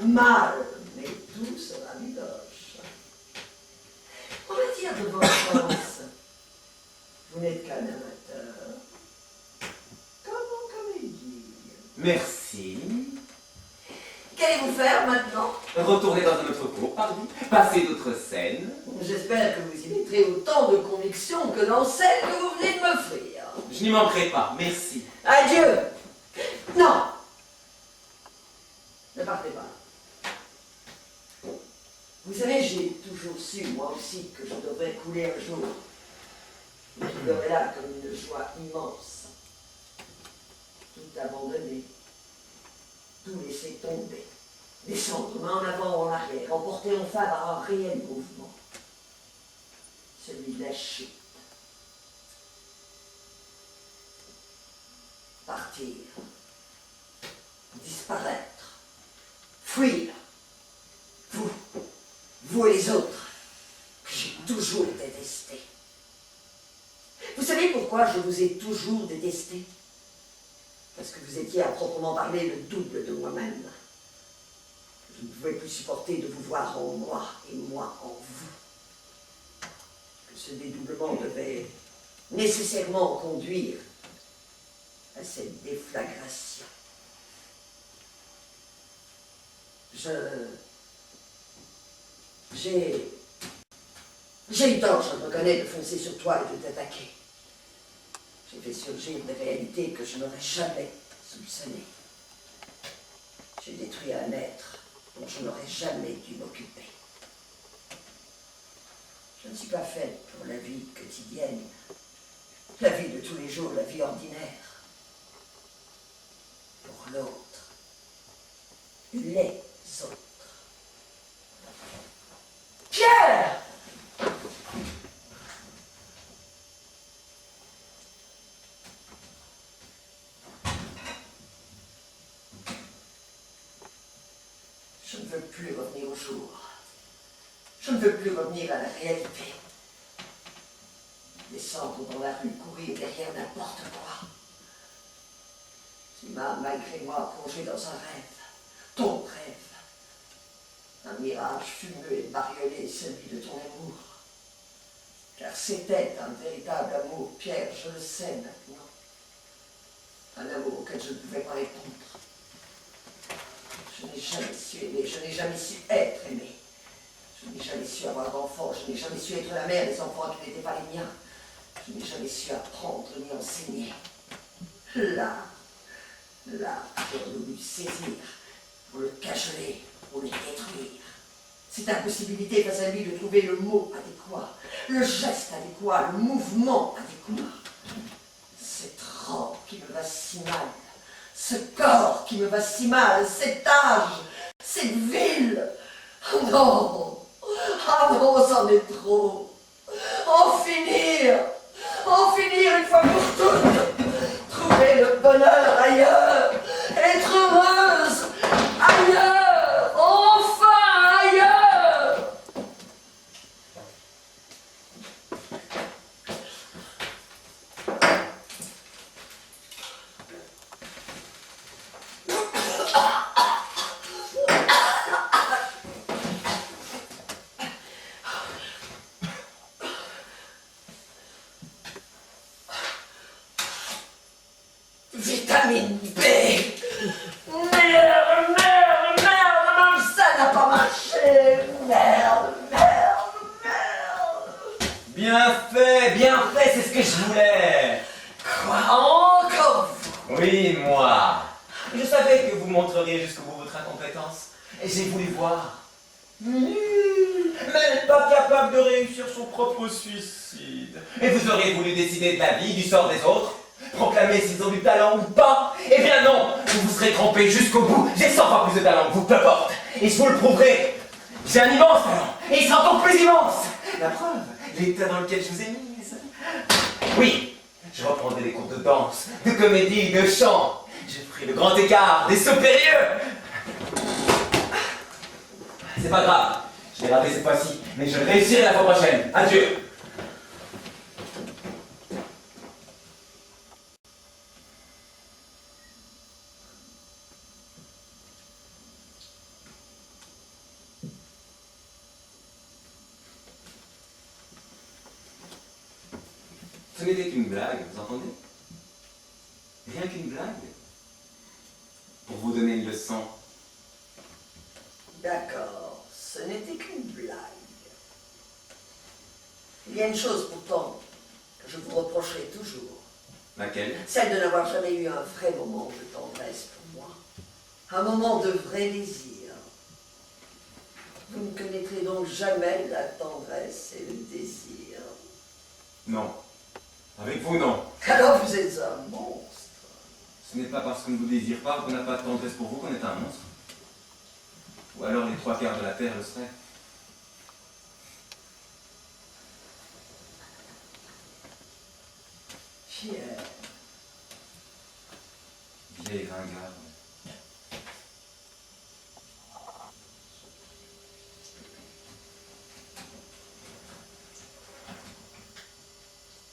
Mal, mais tout sera bidoche. En matière de bonne chance, vous n'êtes qu'un amateur. Comme en comédie. Merci. Qu'allez-vous faire maintenant? Retournez dans un autre cours, pardon. Passez d'autres scènes. J'espère que vous y mettrez autant de conviction que dans celle que vous venez de m'offrir. Je n'y manquerai pas, merci. Adieu! Non! Ne partez pas. Vous savez, j'ai toujours su, moi aussi, que je devrais couler un jour. Je vivrai là comme une joie immense. Tout abandonner. Tout laisser tomber. Descendre main en avant ou en arrière, emporter enfin par un réel mouvement. Celui de la chute. Partir. Disparaître. Fuir. Vous et les autres, que j'ai toujours détesté. Vous savez pourquoi je vous ai toujours détesté? Parce que vous étiez à proprement parler le double de moi-même. Je ne pouvais plus supporter de vous voir en moi et moi en vous. Que ce dédoublement devait nécessairement conduire à cette déflagration. J'ai eu tort, je le reconnais, de foncer sur toi et de t'attaquer. J'ai fait surgir des réalités que je n'aurais jamais soupçonnées. J'ai détruit un être dont je n'aurais jamais dû m'occuper. Je ne suis pas faite pour la vie quotidienne, la vie de tous les jours, la vie ordinaire. Pour l'autre, les autres. Pierre! Je ne veux plus revenir au jour. Je ne veux plus revenir à la réalité. Descendre dans la rue, courir derrière n'importe quoi. Tu m'as, malgré moi, plongé dans un rêve. Ton rêve. Un mirage fumeux et bariolé, celui de ton amour. Car c'était un véritable amour, Pierre, je le sais maintenant. Un amour auquel je ne pouvais pas répondre. Je n'ai jamais su aimer, je n'ai jamais su être aimé. Je n'ai jamais su avoir d'enfants, je n'ai jamais su être la mère des enfants qui n'étaient pas les miens. Je n'ai jamais su apprendre ni enseigner. Là, j'ai voulu saisir, pour le cajoler, pour le détruire. Cette impossibilité face à lui de trouver le mot adéquat, le geste adéquat, le mouvement adéquat. Cette robe qui me va si mal, ce corps qui me va si mal, cet âge, cette ville. Oh non, ah non, c'en est trop. En finir une fois pour vitamine B. Merde, merde, merde, même ça n'a pas marché. Merde, merde, merde. Bien fait, c'est ce que je voulais. Quoi, encore vous? Oui, moi. Je savais que vous montreriez jusqu'au bout votre incompétence. Et j'ai voulu voir. Nul, même pas capable de réussir son propre suicide. Et vous auriez voulu décider de la vie, du sort des autres, proclamer s'ils ont du talent ou pas. Eh bien non, vous vous serez trompé jusqu'au bout. J'ai 100 fois plus de talent que vous, peu importe. Et je vous le prouverai. J'ai un immense talent, et il sera encore plus immense. La preuve, l'état dans lequel je vous ai mise. Oui, je reprendrai des cours de danse, de comédie, de chant. Je ferai le grand écart, des sauts périlleux. C'est pas grave, je l'ai raté cette fois-ci, mais je réussirai la fois prochaine. Adieu. Ce n'était qu'une blague, vous entendez? Rien qu'une blague. Pour vous donner une leçon. D'accord, ce n'était qu'une blague. Il y a une chose pourtant que je vous reprocherai toujours. Laquelle? Celle de n'avoir jamais eu un vrai moment de tendresse pour moi. Un moment de vrai désir. Vous ne connaîtrez donc jamais la tendresse et le désir. Non. Avec vous, non. Alors vous êtes un monstre. Ce n'est pas parce qu'on ne vous désire pas qu'on n'a pas de tendresse pour vous qu'on est un monstre. Ou alors les 3/4 de la Terre le seraient. Pierre, Vieille ringarde.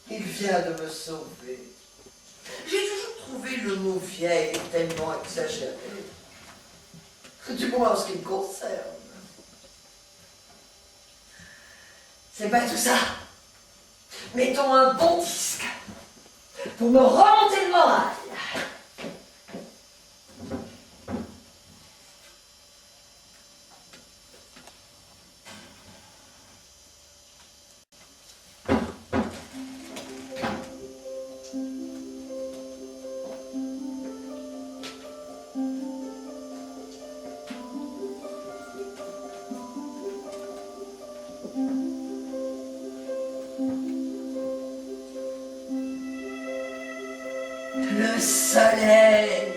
il vient de me sauver. J'ai toujours trouvé le mot vieille tellement exagéré. Du moins en ce qui me concerne. C'est pas tout ça. Mettons un bon disque pour me remonter le moral. Le soleil